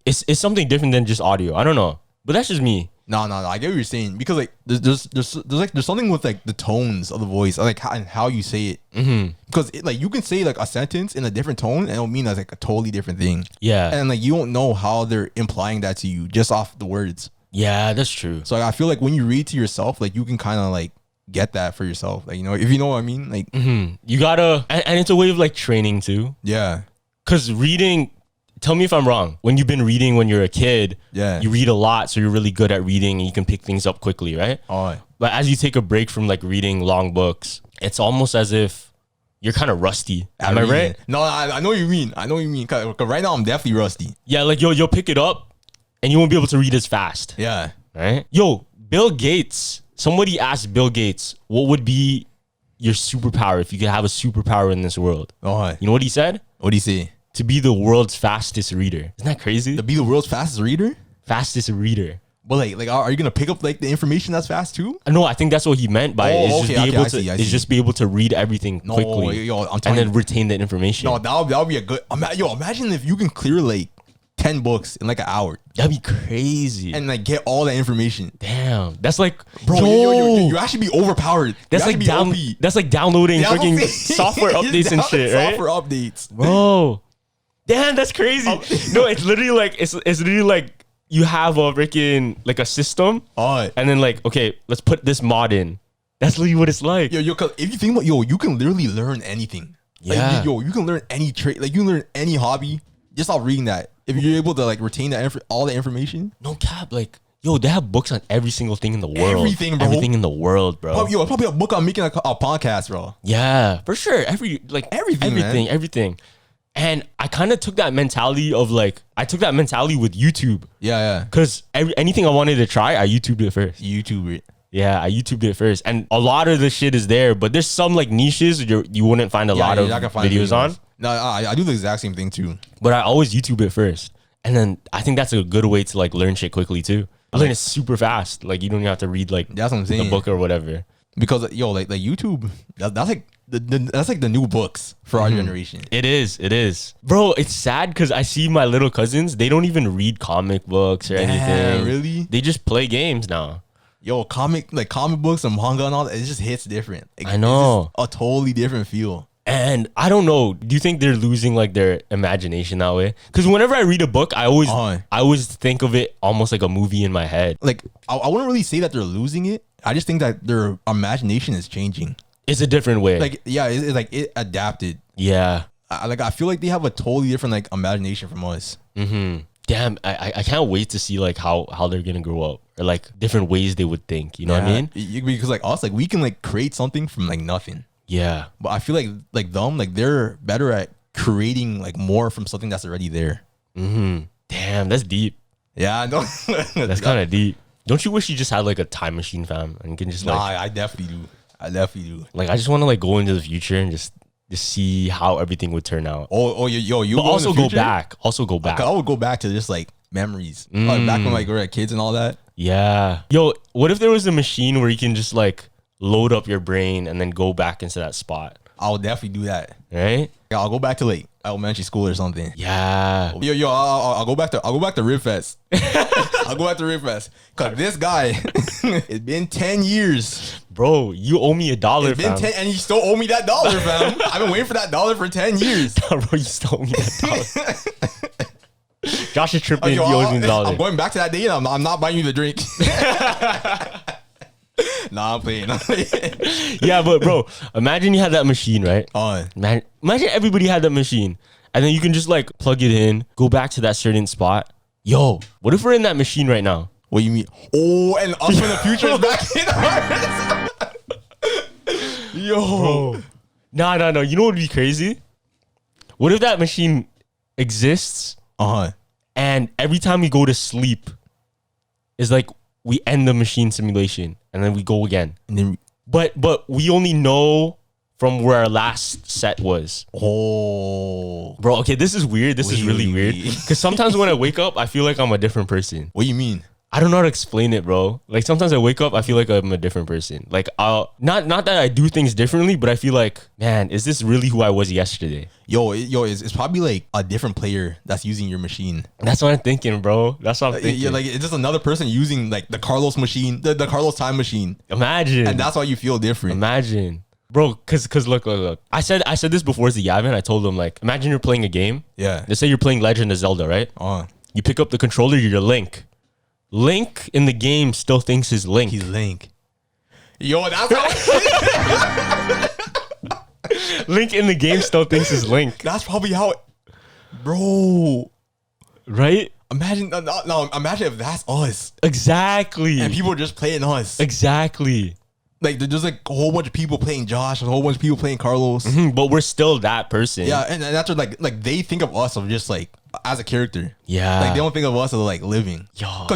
It's something different than just audio. I don't know, but that's just me. No. I get what you're saying because like there's something with like the tones of the voice, like how you say it. Mm-hmm. Because like you can say like a sentence in a different tone and it'll mean that's like a totally different thing. Yeah. And like you don't know how they're implying that to you just off the words. Yeah, that's true. So I feel like when you read to yourself, like you can kind of like get that for yourself. Like, you know, if you know what I mean, like you gotta, and it's a way of like training too. Yeah. Because reading, tell me if I'm wrong. When you've been reading when you're a kid, you read a lot, so you're really good at reading and you can pick things up quickly, right? But as you take a break from like reading long books, it's almost as if you're kind of rusty. Am I right? No, I know what you mean. Cause right now I'm definitely rusty. Yeah, like you'll pick it up and you won't be able to read as fast. Yeah. Right? Yo, Bill Gates. Somebody asked Bill Gates, what would be your superpower if you could have a superpower in this world? You know what he said? What did he say? To be the world's fastest reader. Isn't that crazy? To be the world's fastest reader? Fastest reader. But like, are you gonna pick up like the information that's fast too? No, I think that's what he meant by it. Is just be able to read everything quickly and then retain that information. No, that would be a good. Imagine if you can clear like 10 books in like an hour. That'd be crazy. And like get all that information. Damn, that's like, bro, you actually be overpowered. That's like downloading freaking software updates and shit, right? Software updates, bro. Damn, that's crazy. No, it's literally like it's literally like you have a freaking like a system, and then like, okay, let's put this mod in. That's literally what it's like. If you think about you can literally learn anything. Yeah. Like, you can learn any trade. Like you can learn any hobby just off reading that. If you're able to like retain that all the information. No cap, like they have books on every single thing in the world. Everything, bro. Everything in the world, bro. Probably a book on making a podcast, bro. Yeah, for sure. Everything. And I kind of took that mentality with YouTube. Yeah. Because anything I wanted to try, I YouTubed it first. YouTube it. Yeah, I YouTubed it first. And a lot of the shit is there, but there's some like niches you wouldn't find a lot of videos on. No, I do the exact same thing too. But I always YouTube it first. And then I think that's a good way to like learn shit quickly too. I learn it super fast. Like you don't even have to read like that's what I'm saying. The book or whatever. Because like YouTube, that's like that's like the new books for our generation. It is. Bro, it's sad because I see my little cousins, they don't even read comic books or anything. Really? They just play games now. Comic books and manga and all that, it just hits different. Like, I know. It's just a totally different feel. And I don't know. Do you think they're losing like their imagination that way? Because whenever I read a book, I always think of it almost like a movie in my head. Like I wouldn't really say that they're losing it. I just think that their imagination is changing. It's a different way. Like it's like it adapted. Yeah. I feel like they have a totally different like imagination from us. Mm-hmm. Damn, I can't wait to see like how they're gonna grow up or like different ways they would think. You know what I mean? Because like us, like we can like create something from like nothing. Yeah. But I feel like them, like they're better at creating like more from something that's already there. Mm-hmm. Damn, that's deep. Yeah, I know. That's kind of deep. Don't you wish you just had like a time machine, fam, and you can just like? I definitely do. Like I just want to like go into the future and just see how everything would turn out. You but also go back. Also go back. I would go back to just like memories, like back when like we were kids and all that. Yeah. Yo, what if there was a machine where you can just like load up your brain and then go back into that spot? I would definitely do that. Right? Yeah, I'll go back to like elementary school or something. Yeah. I'll go back to Rib Fest. I'll go back to Rib Fest. Cause this guy, it's been 10 years. Bro, you owe me $1, it's been 10 and you still owe me that $1, fam. I've been waiting for that $1 for 10 years. Bro, you still owe me that $1. Josh is tripping. He owes me $1. I'm going back to that day and I'm not buying you the drink. Nah, I'm playing. Yeah, but bro, imagine you had that machine, right? Man, imagine everybody had that machine. And then you can just like plug it in, go back to that certain spot. Yo, what if we're in that machine right now? What do you mean? Oh, and us in the future is back in ours. Yo. Bro. No. You know what would be crazy? What if that machine exists? And every time we go to sleep, it's like we end the machine simulation and then we go again. And then but we only know from where our last set was. Oh. Bro, okay, this is weird. This is really weird. Because sometimes when I wake up, I feel like I'm a different person. What do you mean? I don't know how to explain it, bro. Like sometimes I wake up, I feel like I'm a different person. Like I'll not that I do things differently, but I feel like, man, is this really who I was yesterday? It's probably like a different player that's using your machine. That's what I'm thinking, bro. That's what I'm thinking. Yeah, like it's just another person using like the Carlos machine, the Carlos time machine. Imagine. And that's why you feel different. Imagine. Bro, cause look. I said this before to Yavin. I told him like, imagine you're playing a game. Yeah. Let's say you're playing Legend of Zelda, right? You pick up the controller, you're Link. Link in the game still thinks he's Link. He's Link. Yo, that's how Link in the game still thinks he's Link. That's probably how it, bro. Right? Imagine imagine if that's us. Exactly. And people are just playing us. Exactly. Like there's like a whole bunch of people playing Josh, a whole bunch of people playing Carlos. But we're still that person. Yeah, and that's what like they think of us of just like as a character. Yeah. Like they don't think of us as like living. Yo,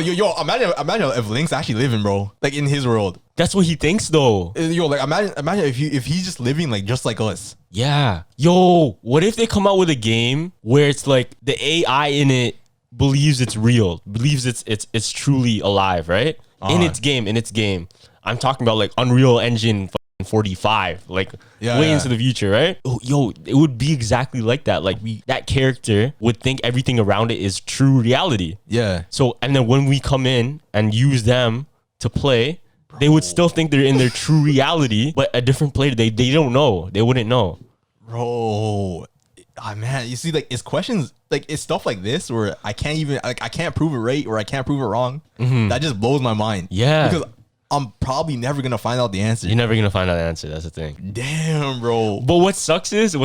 imagine if Link's actually living, bro. Like in his world. That's what he thinks though. Yo, like imagine if he's just living like just like us. Yeah. Yo, what if they come out with a game where it's like the AI in it believes it's real, believes it's truly alive, right? In its game. I'm talking about like Unreal Engine 45, like way into the future, right? Oh, yo, it would be exactly like that. Like that character would think everything around it is true reality. Yeah. So, and then when we come in and use them to play, they would still think they're in their true reality, but a different player, they don't know. They wouldn't know. Bro. Oh, man, you see, like it's questions, like it's stuff like this where I can't prove it right or I can't prove it wrong. That just blows my mind. Yeah. Because I'm probably never gonna find out the answer. You're never gonna find out the answer. That's the thing. Damn, bro. But what sucks is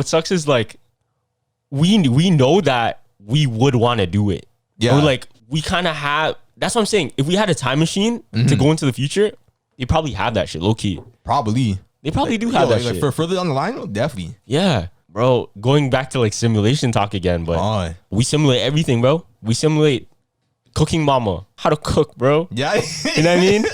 like we know that we would want to do it. Yeah. Or like we kind of have. That's what I'm saying. If we had a time machine to go into the future, they probably have that shit. Low key. Probably. They probably do have that shit. For further down the line, definitely. Yeah. Bro, going back to like simulation talk again, but we simulate everything, bro. We simulate cooking mama, how to cook, bro. Yeah. You know what I mean?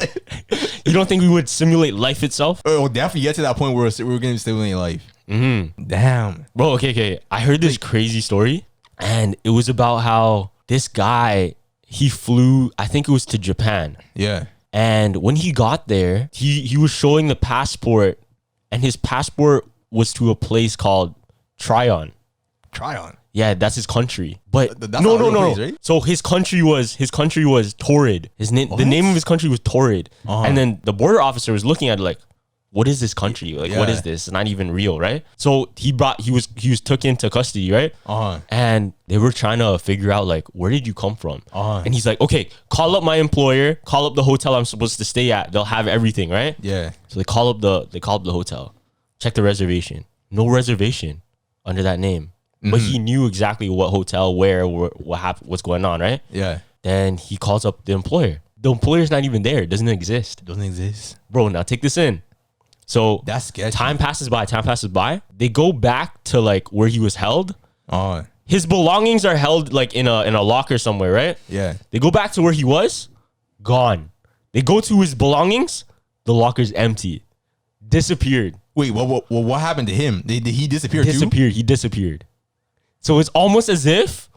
You don't think we would simulate life itself? We'll definitely get to that point where we're going to simulate life. Damn. Bro, okay. I heard this crazy story, and it was about how this guy, he flew, I think it was to Japan. Yeah. And when he got there, he was showing the passport, and his passport was to a place called Tryon. Yeah, that's his country. But that's no. Place, right? So his country was Torrid. The name of his country was Torrid. And then the border officer was looking at it like, what is this country? Like, what is this? It's not even real, right? So he was took into custody, right? And they were trying to figure out like, where did you come from? And he's like, okay, call up my employer, call up the hotel I'm supposed to stay at. They'll have everything, right? Yeah. So they call up the hotel, check the reservation. No reservation under that name. But he knew exactly what hotel, where, what happened, what's going on, right? Yeah. Then he calls up the employer. The employer's not even there. It doesn't exist. Bro, now take this in. So that's sketchy. Time passes by. They go back to like where he was held. His belongings are held like in a locker somewhere, right? Yeah. They go back to where he was, gone. They go to his belongings, the locker's empty. Disappeared. Wait, what happened to him? Did he disappear too? He disappeared. So it's almost as if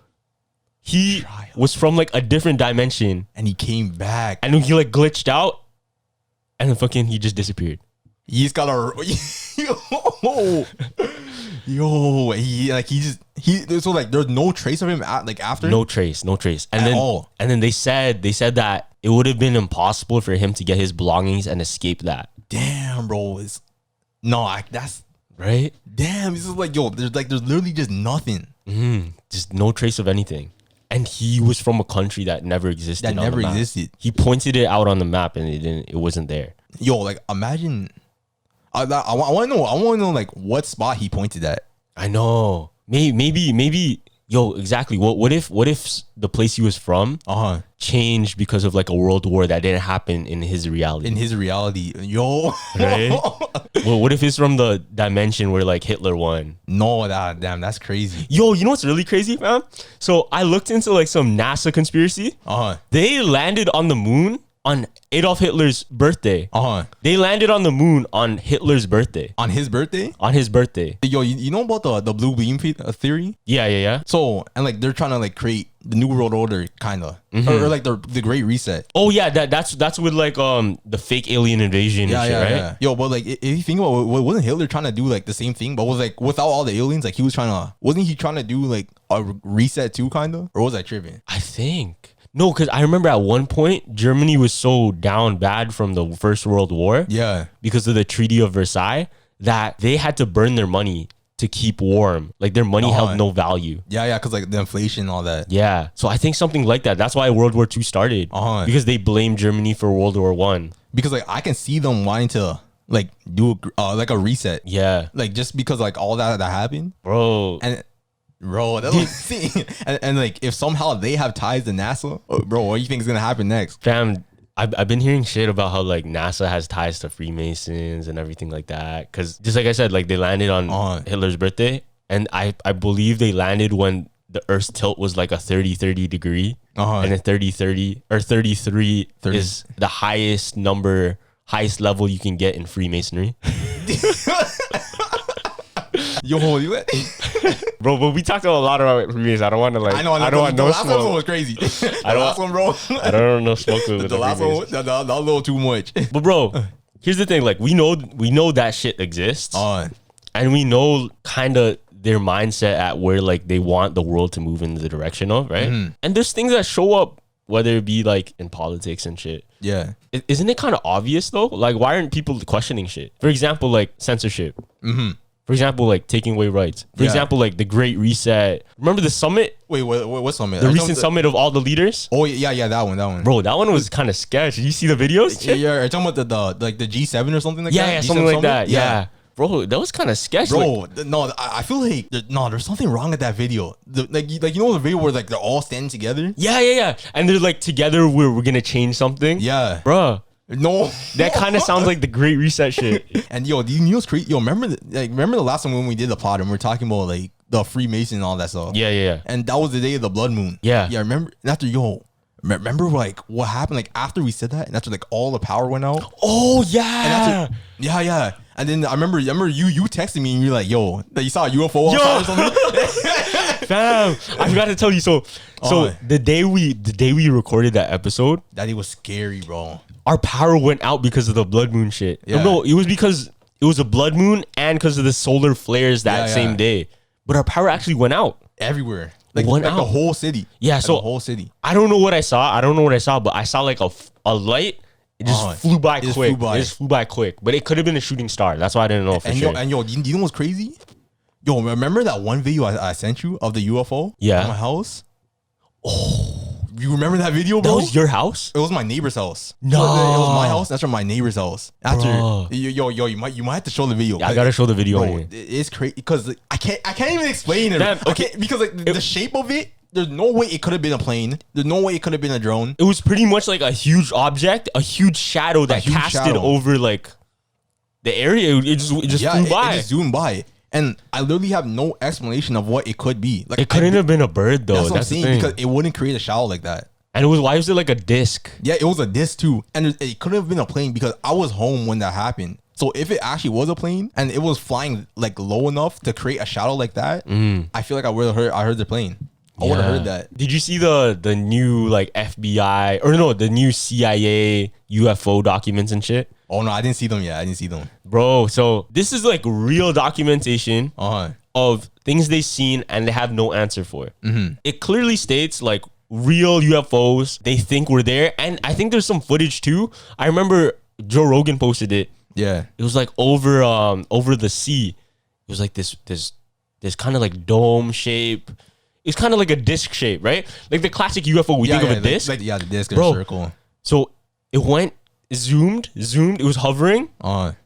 he was from like a different dimension. And he came back. And he like glitched out. And then fucking he just disappeared. He's got a so like there's no trace of him after? No trace. And then they said that it would have been impossible for him to get his belongings and escape that. Damn, bro. That's right. Damn, this is like, yo, there's literally just nothing. Just no trace of anything. And he was from a country that never existed. He pointed it out on the map and it wasn't there. Yo, like imagine. I want to know like what spot he pointed at. I know. Maybe. Yo, exactly. What if the place he was from changed because of like a world war that didn't happen in his reality? Yo. Right? Well, what if it's from the dimension where like Hitler won? No, damn, that's crazy. Yo, you know what's really crazy, fam? So I looked into like some NASA conspiracy. They landed on the moon on Adolf Hitler's birthday. They landed on the moon on Hitler's birthday. On his birthday? On his birthday. Yo, you know about the blue beam theory? Yeah. So, and like they're trying to like create the New World Order, kind of, or like the Great Reset. Oh yeah, that's with like the fake alien invasion. Yeah, and shit, right? Yeah. Yo, but like if you think about it, wasn't Hitler trying to do like the same thing, but was like without all the aliens? Like wasn't he trying to do like a reset too, kind of, or was I tripping? I think. No, because I remember at one point, Germany was so down bad from the First World War. Yeah. Because of the Treaty of Versailles that they had to burn their money to keep warm. Like their money held no value. Yeah, because like the inflation and all that. Yeah. So I think something like that. That's why World War II started. Because they blamed Germany for World War I. Because like I can see them wanting to like do like a reset. Yeah. Like just because like all that happened. Bro. Bro, that's what I'm saying. And like if somehow they have ties to NASA, bro, what do you think is gonna happen next? Fam, I've been hearing shit about how like NASA has ties to Freemasons and everything like that. Cause just like I said, like they landed on Hitler's birthday, and I believe they landed when the Earth's tilt was like a 30 degree, and then 30 or 33 is the highest level you can get in Freemasonry. Yo, bro, but we talked a lot about Freemasons. I don't want to like. I don't want no smoke. The last one was crazy. I don't know smoke with the last one. That a little too much. But bro, here's the thing. Like we know that shit exists, and we know kind of their mindset at where like they want the world to move in the direction of, right? And there's things that show up, whether it be like in politics and shit. Yeah. Isn't it kind of obvious though? Like why aren't people questioning shit? For example, like censorship. For example, like taking away rights. For example, like the Great Reset. Remember the summit? Wait, what summit? The recent summit of all the leaders? Oh yeah, that one. Bro, that one was kind of sketch. Did you see the videos? Yeah, are you talking about the G7 or something like that? Yeah, something like that. Yeah. Bro, that was kind of sketch. Bro, no, I feel like there's something wrong with that video. Like you know the video where like they're all standing together? Yeah. And they're like together we're gonna change something. Yeah. Bro. No, that kind of sounds like the Great Reset shit. And yo, do you know what's crazy? Yo, remember the last time when we did the pod and we were talking about like the Freemason and all that stuff? Yeah. And that was the day of the blood moon. Yeah. Remember? And after remember like what happened? Like after we said that, and after like all the power went out. Oh yeah. And yeah. And then I remember you texted me and you're like, yo, that you saw a UFO outside or something. Fam, I forgot to tell you. So the day we recorded that episode, that it was scary, bro. Our power went out because of the blood moon shit. Yeah. No, it was because it was a blood moon and because of the solar flares that same day. But our power actually went out everywhere, like the whole city. Yeah, so the whole city. I don't know what I saw. But I saw like a light. It just flew by quick. It just flew by quick. But it could have been a shooting star. That's why I didn't know for sure. Yo, do you know what's crazy? Yo, remember that one video I sent you of the UFO? Yeah. At my house? Oh. You remember that video, bro? That was your house? It was my neighbor's house. No. So it was my house. That's from my neighbor's house. After you might have to show the video. Yeah, I gotta show the video. Bro, it's crazy because I can't even explain it. Damn, okay. Because like the shape of it, there's no way it could have been a plane. There's no way it could have been a drone. It was pretty much like a huge object, a huge shadow that casted over like the area. It just flew by. It just zoomed by. And I literally have no explanation of what it could be. Like it couldn't have been a bird though. That's what I'm saying, because it wouldn't create a shadow like that. And why was it like a disc? Yeah, it was a disc too. And it couldn't have been a plane because I was home when that happened. So if it actually was a plane and it was flying like low enough to create a shadow like that, I feel like I would have heard the plane. I would have heard that. Did you see the new like FBI or no, the new CIA UFO documents and shit? Oh no, I didn't see them yet. I didn't see them. Bro, so this is like real documentation of things they've seen and they have no answer for. It clearly states like real UFOs they think were there. And I think there's some footage too. I remember Joe Rogan posted it. Yeah. It was like over the sea. It was like this kind of like dome shape. It's kind of like a disc shape, right? Like the classic UFO we think of a disc. Like the disc or circle. So it went zoomed, it was hovering, and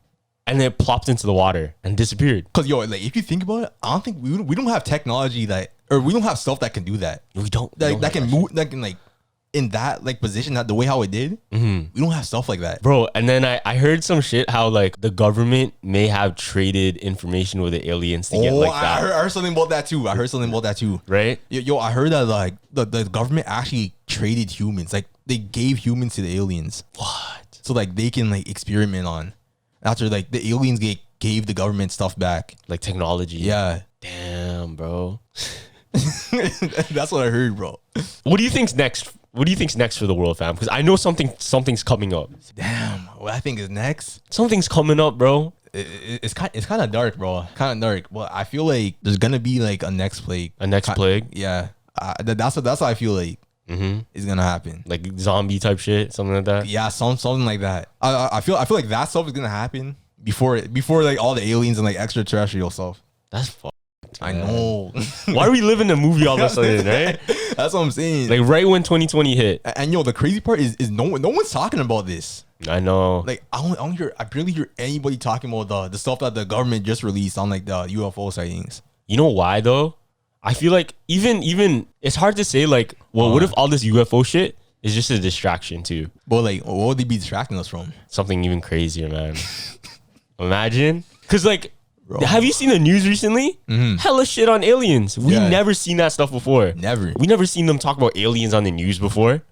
then it plopped into the water and disappeared. Cause like if you think about it, I don't think we don't have technology or we don't have stuff that can do that. We don't that can move, that can like in that like position, that the way how it did. We don't have stuff like that, bro. And then I heard some shit how like the government may have traded information with the aliens to get like that. I heard something about that too. Right? Yo, I heard that like the government actually traded humans. Like they gave humans to the aliens. What? So like they can like experiment on after like the aliens gave the government stuff back, like technology. Yeah. Damn, bro. That's what I heard, bro. What do you think's next? What do you think's next for the world, fam? Because I know something's coming up. Damn, what I think is next? Something's coming up, bro. It's kind of dark, bro. Kind of dark. Well, I feel like there's gonna be like a next plague. A next plague? Yeah. That's what I feel like is gonna happen. Like zombie type shit, something like that. Yeah, something like that. I feel like that stuff is gonna happen before like all the aliens and like extraterrestrial stuff. That's fucked. I know. Why are we living a movie all of a sudden, right? That's what I'm saying. Like right when 2020 hit. And yo, the crazy part is no one's talking about this. I know. Like I barely hear anybody talking about the stuff that the government just released on like the UFO sightings. You know why though? I feel like even it's hard to say like, well, what if all this UFO shit is just a distraction too? But like, what would they be distracting us from? Something even crazier, man. Imagine, cause like, bro, have you seen the news recently? Hella shit on aliens. We never seen that stuff before. Never. We never seen them talk about aliens on the news before,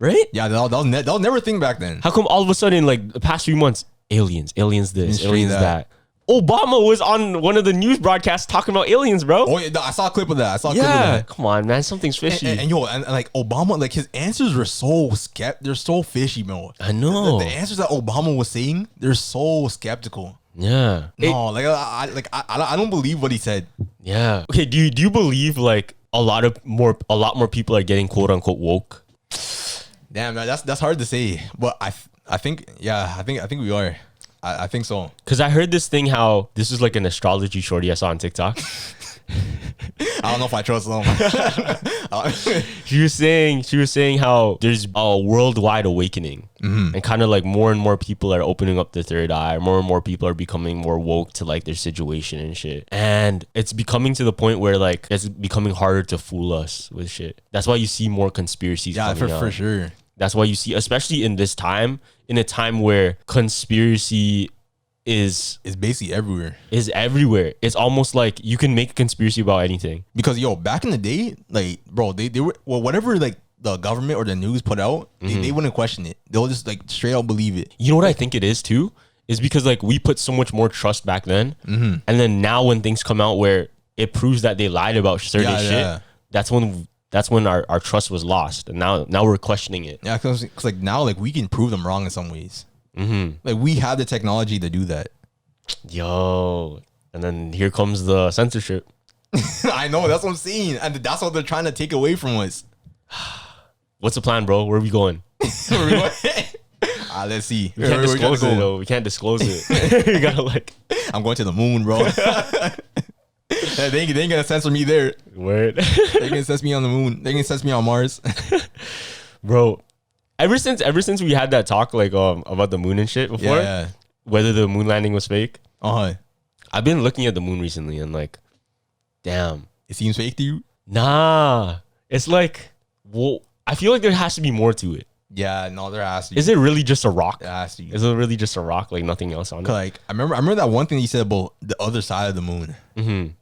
right? Yeah, that was never a thing back then. How come all of a sudden, like the past few months, aliens this, aliens that? Obama was on one of the news broadcasts talking about aliens, bro. Oh yeah, I saw a clip of that. Come on, man, something's fishy. And like Obama, like his answers were so they're so fishy, bro. I know the answers that Obama was saying, they're so skeptical. Yeah. No, I don't believe what he said. Yeah. Okay. Do you believe like a lot more people are getting quote unquote woke? Damn, man, that's hard to say, but I think we are. I think so. Cause I heard this thing how this is like an astrology shorty I saw on TikTok. I don't know if I trust them. She was saying how there's a worldwide awakening, and kind of like more and more people are opening up the third eye. More and more people are becoming more woke to like their situation and shit. And it's becoming to the point where like it's becoming harder to fool us with shit. That's why you see more conspiracies. Yeah, coming out. for sure. That's why you see, especially in this time, in a time where conspiracy is basically everywhere. Is everywhere. It's almost like you can make a conspiracy about anything. Because yo, back in the day, like bro, they were whatever like the government or the news put out, they wouldn't question it. They'll just like straight out believe it. You know what I think it is too? Is because like we put so much more trust back then, and then now when things come out where it proves that they lied about certain shit, that's when our trust was lost, and now we're questioning it. Yeah, because like now like we can prove them wrong in some ways. Like we have the technology to do that. Yo, and then here comes the censorship. I know, that's what I'm saying, and that's what they're trying to take away from us. What's the plan, bro? Where are we going? Let's see. We can't disclose it though. We can't disclose it. You gotta like. I'm going to the moon, bro. They ain't gonna censor me there. Word. They can censor me on the moon. They can censor me on Mars. Bro, ever since we had that talk like about the moon and shit before, whether the moon landing was fake, I've been looking at the moon recently and like, damn, it seems fake to you? Nah, it's like, well, I feel like there has to be more to it. Yeah, no, there has to be. Is it really just a rock? It has to be. Is it really just a rock, like nothing else on it? Like I remember that one thing you said about the other side of the moon, and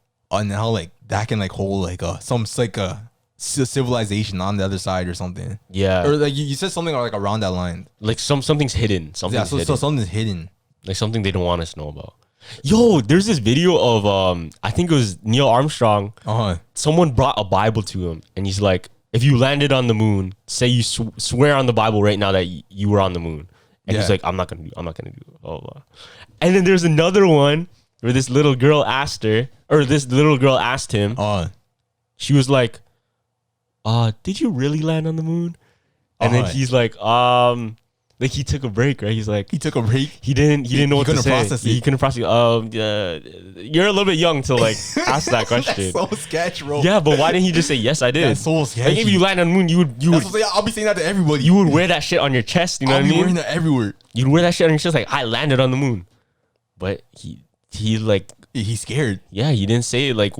how like that can like hold like a civilization on the other side or something. Yeah, or like you said something like around that line. Like something's hidden. So something's hidden. Like something they don't want us to know about. Yo, there's this video of I think it was Neil Armstrong. Someone brought a Bible to him, and he's like, if you landed on the moon, say you swear on the Bible right now that you were on the moon. And he's like, I'm not gonna do it. Blah, blah. And then there's another one where this little girl asked him. She was like, did you really land on the moon? And then he's like he took a break, right? He's like, he took a break. He didn't know what to say. Process it. He couldn't process it. You're a little bit young to like ask that question. That's so sketch, bro. Yeah, but why didn't he just say yes? I did. That's so sketchy. Like if you land on the moon, you would. I'll be saying that to everybody. You would wear that shit on your chest. You know what I mean? I'll be wearing that everywhere. You'd wear that shit on your chest like I landed on the moon, but he like he's scared. Yeah, he didn't say it like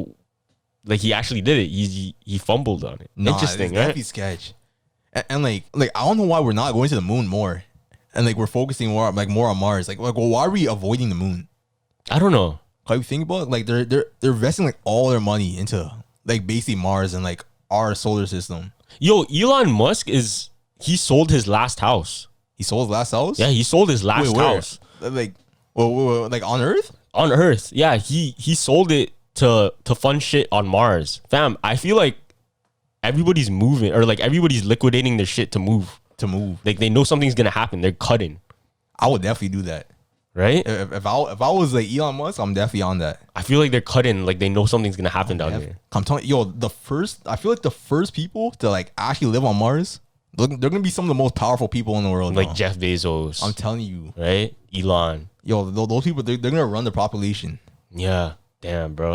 he actually did it. He fumbled on it. Interesting, right? That'd be sketch. And like I don't know why we're not going to the moon more, and like we're focusing more on Mars. Like well, why are we avoiding the moon? I don't know. Like you think about it, like they're investing like all their money into like basically Mars and like our solar system. Yo, Elon Musk he sold his last house. He sold his last house? Yeah, he sold his last house. Like, well, like on Earth? On Earth, yeah. He sold it to fund shit on Mars. Fam, I feel like everybody's moving, or like everybody's liquidating their shit to move. Like they know something's gonna happen. They're cutting. I would definitely do that. Right? If I was like Elon Musk, I'm definitely on that. I feel like they're cutting, like they know something's gonna happen down there. I'm telling you, I feel like the first people to like actually live on Mars, they're gonna be some of the most powerful people in the world. Like Jeff Bezos. I'm telling you. Right? Elon. Yo, those people, they're gonna run the population. Yeah. Damn, bro.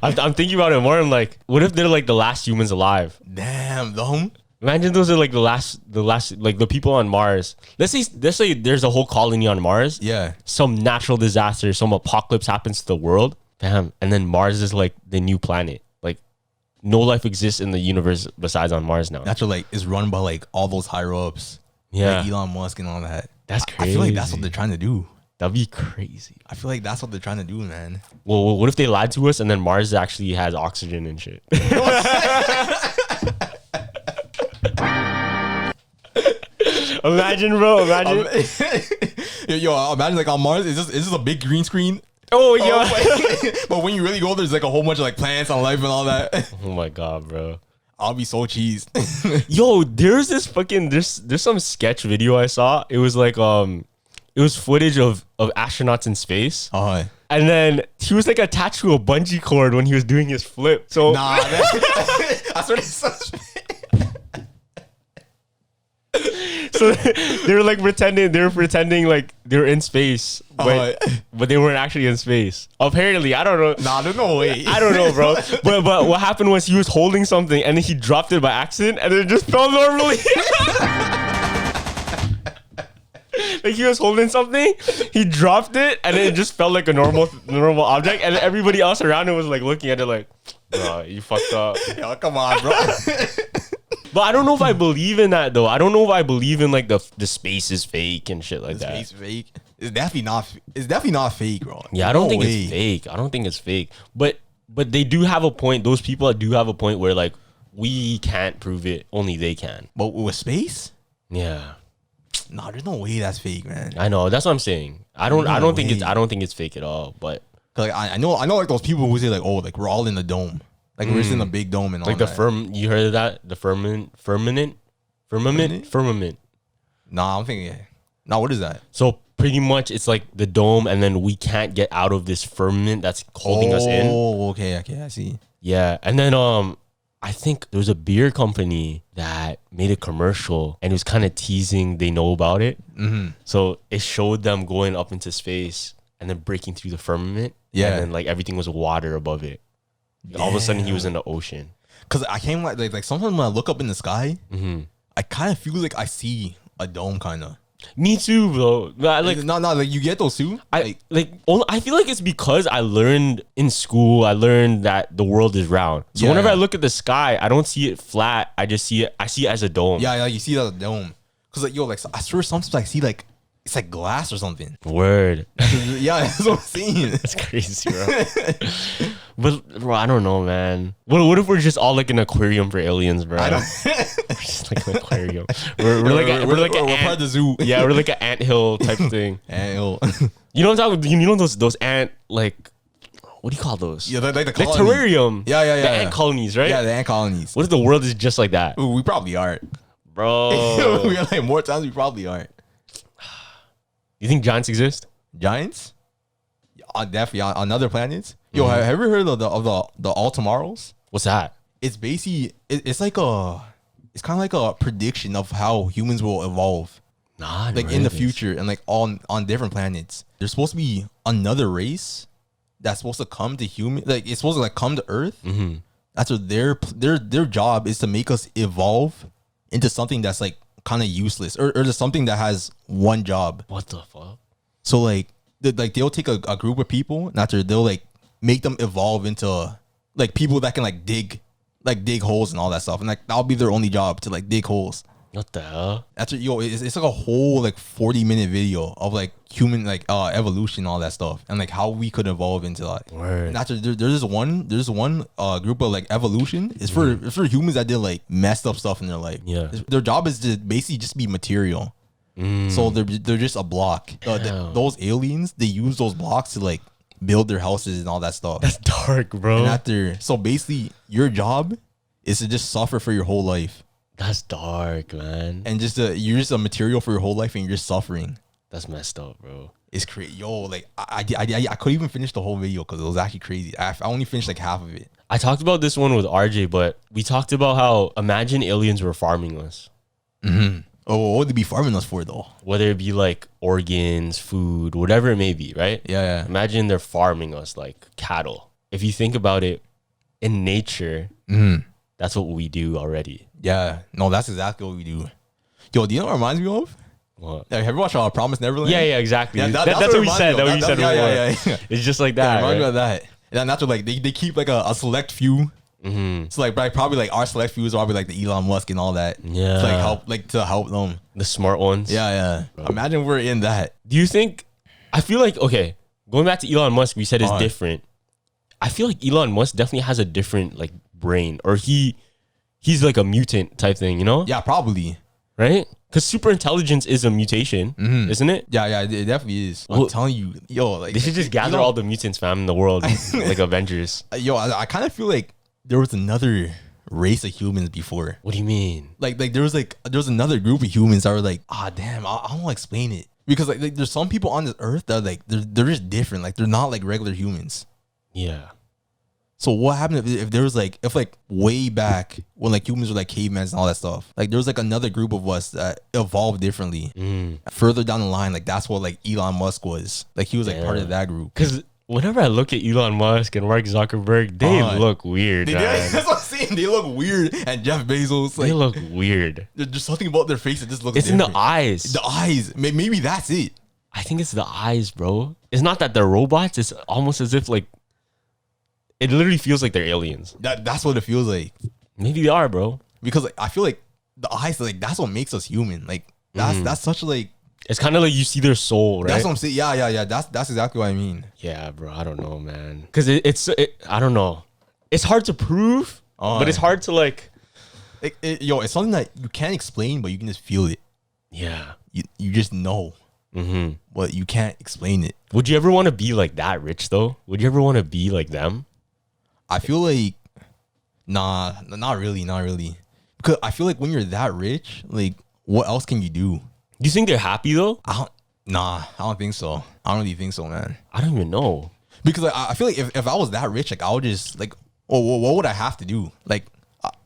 I'm thinking about it more. I'm like, what if they're like the last humans alive? Damn, though. Imagine those are like the last, like the people on Mars. Let's say there's a whole colony on Mars. Yeah. Some natural disaster, some apocalypse happens to the world. Damn. And then Mars is like the new planet. Like no life exists in the universe besides on Mars now. Natural like is run by like all those higher ups. Yeah. Like Elon Musk and all that. That's crazy. I feel like that's what they're trying to do. That'd be crazy. I feel like that's what they're trying to do, man. Well, what if they lied to us and then Mars actually has oxygen and shit? Imagine, bro. Imagine. Yo, imagine like on Mars, it's just a big green screen. Oh, yeah. But when you really go, there's like a whole bunch of like plants and life and all that. Oh my God, bro. I'll be so cheesed. Yo, there's this fucking there's some sketch video I saw. It was like it was footage of astronauts in space. Oh. And then he was like attached to a bungee cord when he was doing his flip. So nah, I swear so they were pretending like they were in space, but they weren't actually in space. Apparently, I don't know. Nah, there's no way. I don't know, bro. But what happened was he was holding something and then he dropped it by accident and it just fell normally. Like he was holding something, he dropped it, and it just felt like a normal object, and everybody else around him was like looking at it like, bro, you fucked up. Yo, come on, bro. But I don't know if I believe in that though. I don't know if I believe in like the space is fake and shit like that. Space fake? It's definitely not fake, bro. Yeah, I don't think it's fake. I don't think it's fake. But they do have a point. Those people do have a point where like we can't prove it. Only they can. But with space? Yeah. Nah, there's no way that's fake, man. I know. That's what I'm saying. I don't think it's fake at all. But like I know like those people who say like, oh, like we're all in the dome. Like we're just in a big dome and all like that. You heard of that? The firmament. Nah, I'm thinking. Nah, what is that? So pretty much it's like the dome, and then we can't get out of this firmament that's holding us in. Oh, okay, I see. Yeah, and then I think there was a beer company that made a commercial, and it was kind of teasing they know about it. Mm-hmm. So it showed them going up into space and then breaking through the firmament. Yeah, and then like everything was water above it. All of a sudden, he was in the ocean. Cause I came like sometimes when I look up in the sky, mm-hmm. I kind of feel like I see a dome, kind of. Me too, bro. Like like you get those too. I feel like it's because I learned in school. I learned that the world is round. So whenever I look at the sky, I don't see it flat. I just see it. I see it as a dome. Yeah, you see it as a dome. Cause like like I swear sometimes I see like it's like glass or something. Word. Yeah, that's what I'm saying. That's crazy, bro. But bro, I don't know, man. What if we're just all like an aquarium for aliens, bro? We're just like an aquarium. We're part of the zoo. Yeah, we're like an anthill type thing. Anthill. You know what I'm talking about? You know those ant like what do you call those? Yeah, like the terrarium. Yeah. The ant colonies, right? Yeah, the ant colonies. What if the world is just like that? Ooh, we probably aren't. Bro. We're like more times we probably aren't. You think giants exist? Giants? Definitely on other planets. Yo, have you ever heard of the all tomorrows? What's that? It's basically it's like it's kind of like a prediction of how humans will evolve. Nah, like in the future and like on different planets. There's supposed to be another race that's supposed to come to human. Like it's supposed to like come to Earth. Mm-hmm. That's what their job is, to make us evolve into something that's like kind of useless or just something that has one job. What the fuck? So like they'll take a group of people and after they'll like make them evolve into like people that can like dig holes and all that stuff, and like that'll be their only job, to like dig holes. What the hell? That's what, it's like a whole like 40-minute video of like human like evolution, all that stuff, and like how we could evolve into like. Word. And after there's one group of like evolution. It's for humans that did like messed up stuff in their life. Yeah. Their job is to basically just be material. So they're just a block. Those aliens, they use those blocks to like build their houses and all that stuff. That's dark, bro. And so basically, your job is to just suffer for your whole life. That's dark, man. And you're just a material for your whole life, and you're just suffering. That's messed up, bro. It's crazy. Yo, like I couldn't even finish the whole video because it was actually crazy. I only finished like half of it. I talked about this one with RJ, but we talked about how imagine aliens were farming us. Mm-hmm. Oh, what would they be farming us for though? Whether it be like organs, food, whatever it may be, right? Yeah. Imagine they're farming us like cattle. If you think about it, in nature, that's what we do already. Yeah. No, that's exactly what we do. Yo, do you know what it reminds me of? What? Have you ever watched Promise Neverland? Yeah, exactly. Yeah, that's what we said. That's what we said before. Yeah. It's just like that. Yeah, right? me of that. And that's what like they keep like a select few. Mm-hmm. So like probably like our select few is probably like the Elon Musk and all that. Yeah. To help them. The smart ones. Yeah. Bro. Imagine we're in that. Do you think? I feel like okay. Going back to Elon Musk, we said is different. I feel like Elon Musk definitely has a different like brain, or he's like a mutant type thing, you know? Yeah, probably. Right? Because super intelligence is a mutation, isn't it? Yeah, it definitely is. I'm telling you, yo, like they should just gather all the mutants, fam, in the world, like Avengers. Yo, I kind of feel like there was another race of humans before. What do you mean? Like there was another group of humans that were like, damn, I don't want to explain it because like there's some people on this earth that like they're just different. Like they're not like regular humans. Yeah. So what happened if there was like way back when like humans were like cavemen and all that stuff, like there was like another group of us that evolved differently. Further down the line, like that's what like Elon Musk was. Like he was like part of that group. Because whenever I look at Elon Musk and Mark Zuckerberg, they look weird. That's what I'm saying. They look weird. And Jeff Bezos, like they look weird. There's just something about their face that just looks. It's different. In the eyes. The eyes. Maybe that's it. I think it's the eyes, bro. It's not that they're robots. It's almost as if like. It literally feels like they're aliens. That's what it feels like. Maybe they are, bro. Because like I feel like the eyes, like that's what makes us human. Like that's such like. It's kind of like you see their soul, right? That's what I'm saying. Yeah. That's exactly what I mean. Yeah, bro. I don't know, man. Because I don't know. It's hard to prove, but it's hard to like. It's something that you can't explain, but you can just feel it. Yeah. You just know. But you can't explain it. Would you ever want to be like that rich though? Would you ever want to be like them? I feel like, not really. Because I feel like when you're that rich, like, what else can you do? Do you think they're happy though? I don't think so. I don't really think so, man. I don't even know. Because like, I feel like if I was that rich, like, I would just, like, what would I have to do? Like,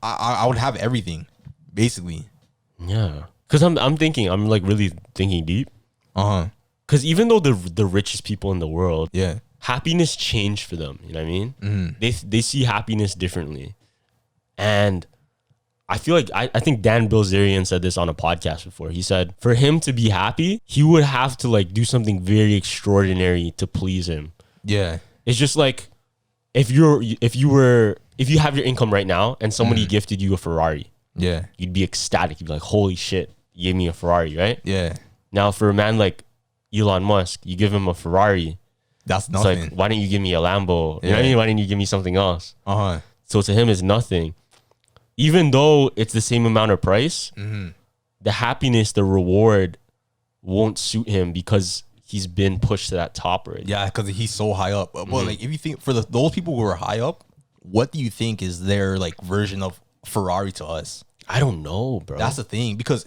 I would have everything, basically. Yeah. Because I'm like really thinking deep. Because even though the richest people in the world, happiness changed for them. You know what I mean? They see happiness differently. And I feel like, I think Dan Bilzerian said this on a podcast before. He said, for him to be happy, he would have to like do something very extraordinary to please him. Yeah. It's just like, if you have your income right now and somebody gifted you a Ferrari, you'd be ecstatic. You'd be like, holy shit, you gave me a Ferrari, right? Yeah. Now for a man like Elon Musk, you give him a Ferrari, that's nothing. It's like, why didn't you give me a Lambo? You know what I mean? Why didn't you give me something else? So to him, it's nothing. Even though it's the same amount of price, the happiness, the reward won't suit him because he's been pushed to that top already. Yeah, because he's so high up. But like, if you think for those people who are high up, what do you think is their like version of Ferrari to us? I don't know, bro. That's the thing, because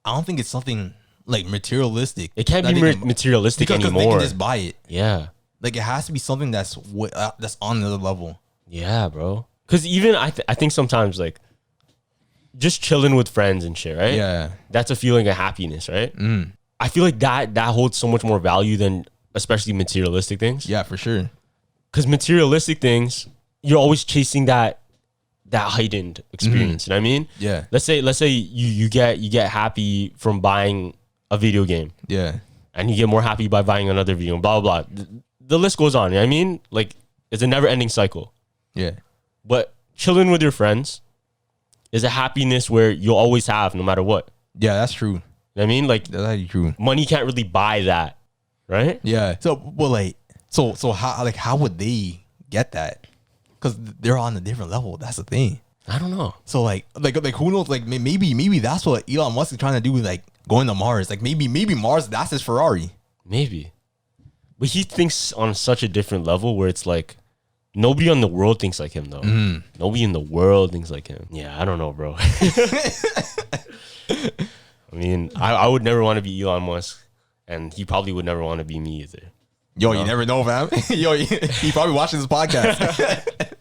I don't think it's something like materialistic. It can't be materialistic anymore. They can just buy it. Yeah. Like, it has to be something that's on another level. Yeah, bro. Because even I think sometimes like just chilling with friends and shit, right? Yeah. That's a feeling of happiness, right? I feel like that holds so much more value than especially materialistic things. Yeah, for sure. Because materialistic things, you're always chasing that heightened experience. You know what I mean? Yeah. Let's say you get happy from buying a video game. Yeah. And you get more happy by buying another video game, blah, blah, blah. The list goes on. You know what I mean? Like, it's a never ending cycle. Yeah. But chilling with your friends is a happiness where you'll always have no matter what. Yeah, that's true. You know what I mean? Like, that's true. Money can't really buy that. Right? Yeah. So, well, like, so how would they get that? Because they're on a different level. That's the thing. I don't know. So like who knows? Like maybe that's what Elon Musk is trying to do. Like going to Mars. Like maybe Mars, that's his Ferrari. Maybe. But he thinks on such a different level where it's like nobody in the world thinks like him though. Nobody in the world thinks like him. Yeah, I don't know, bro. I mean, I would never want to be Elon Musk, and he probably would never want to be me either. Yo, you never know, fam. Yo, he probably watches this podcast.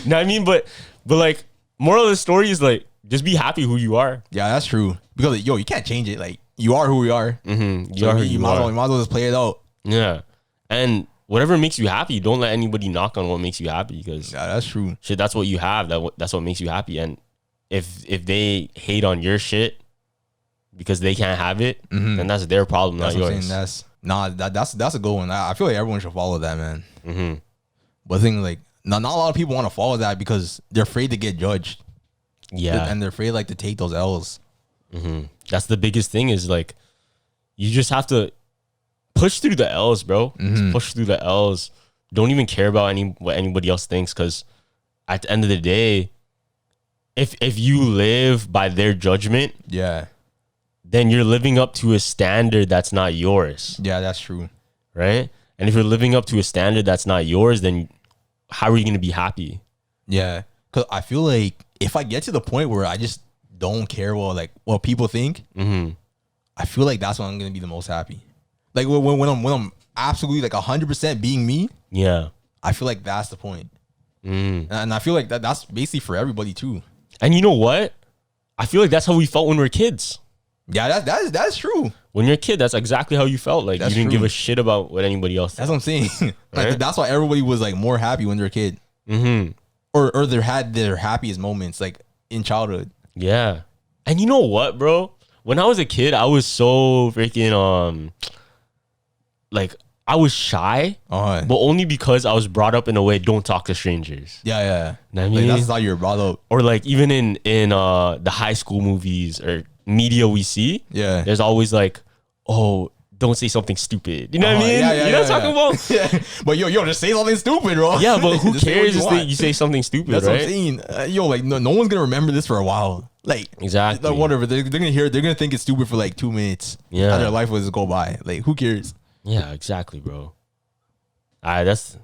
No, I mean, but like, moral of the story is like, just be happy who you are. Yeah, that's true. Because you can't change it. Like, you are who you are. You are who you are. You might as well just play it out. Yeah, and whatever makes you happy, don't let anybody knock on what makes you happy. Because yeah, that's true. Shit, that's what you have. That's what makes you happy. And if they hate on your shit because they can't have it, then that's their problem, that's not yours. That's a good one. I feel like everyone should follow that, man. But the thing, like, not a lot of people want to follow that because they're afraid to get judged. Yeah, and they're afraid like to take those L's. That's the biggest thing. Is like, you just have to push through the L's, bro. Just push through the L's. Don't even care about what anybody else thinks, because at the end of the day, if you live by their judgment, then you're living up to a standard that's not yours. Yeah, that's true. Right? And if you're living up to a standard that's not yours, then how are you going to be happy? Yeah. Because I feel like if I get to the point where I just don't care what people think, I feel like that's when I'm going to be the most happy. Like when I'm absolutely like 100% being me. Yeah. I feel like that's the point. And I feel like that's basically for everybody too. And you know what? I feel like that's how we felt when we were kids. Yeah, that's true. When you're a kid, that's exactly how you felt. Like, you didn't give a shit about what anybody else thought. That's what I'm saying. Like, that's why everybody was like more happy when they're a kid. Or they had their happiest moments like in childhood. Yeah. And you know what, bro? When I was a kid, I was so freaking like, I was shy, but only because I was brought up in a way, don't talk to strangers. Yeah. Know what I mean? Like, that's how you were brought up. Or like even in the high school movies or media we see, there's always like, oh, don't say something stupid. You know what I mean? You know what I'm talking about? Yeah. But yo, just say something stupid, bro. Yeah, but who cares if you say something stupid, that's right? What I'm saying. Yo, like no one's gonna remember this for a while. Like, exactly. Like, whatever. They're gonna think it's stupid for like 2 minutes. Yeah. And their life will just go by. Like, who cares? Yeah, exactly, bro. All right,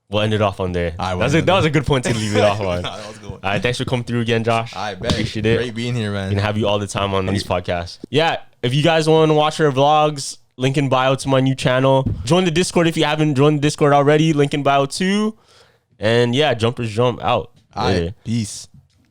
we'll end it off on there. That was a good point to leave it off on. That was a good one. All right, thanks for coming through again, Josh. I bet. Appreciate it. Great being here, man. Gonna have you all the time on these podcasts. Yeah, if you guys want to watch our vlogs, link in bio to my new channel. Join the Discord if you haven't joined the Discord already. Link in bio too. And yeah, jumpers jump out. All right, peace.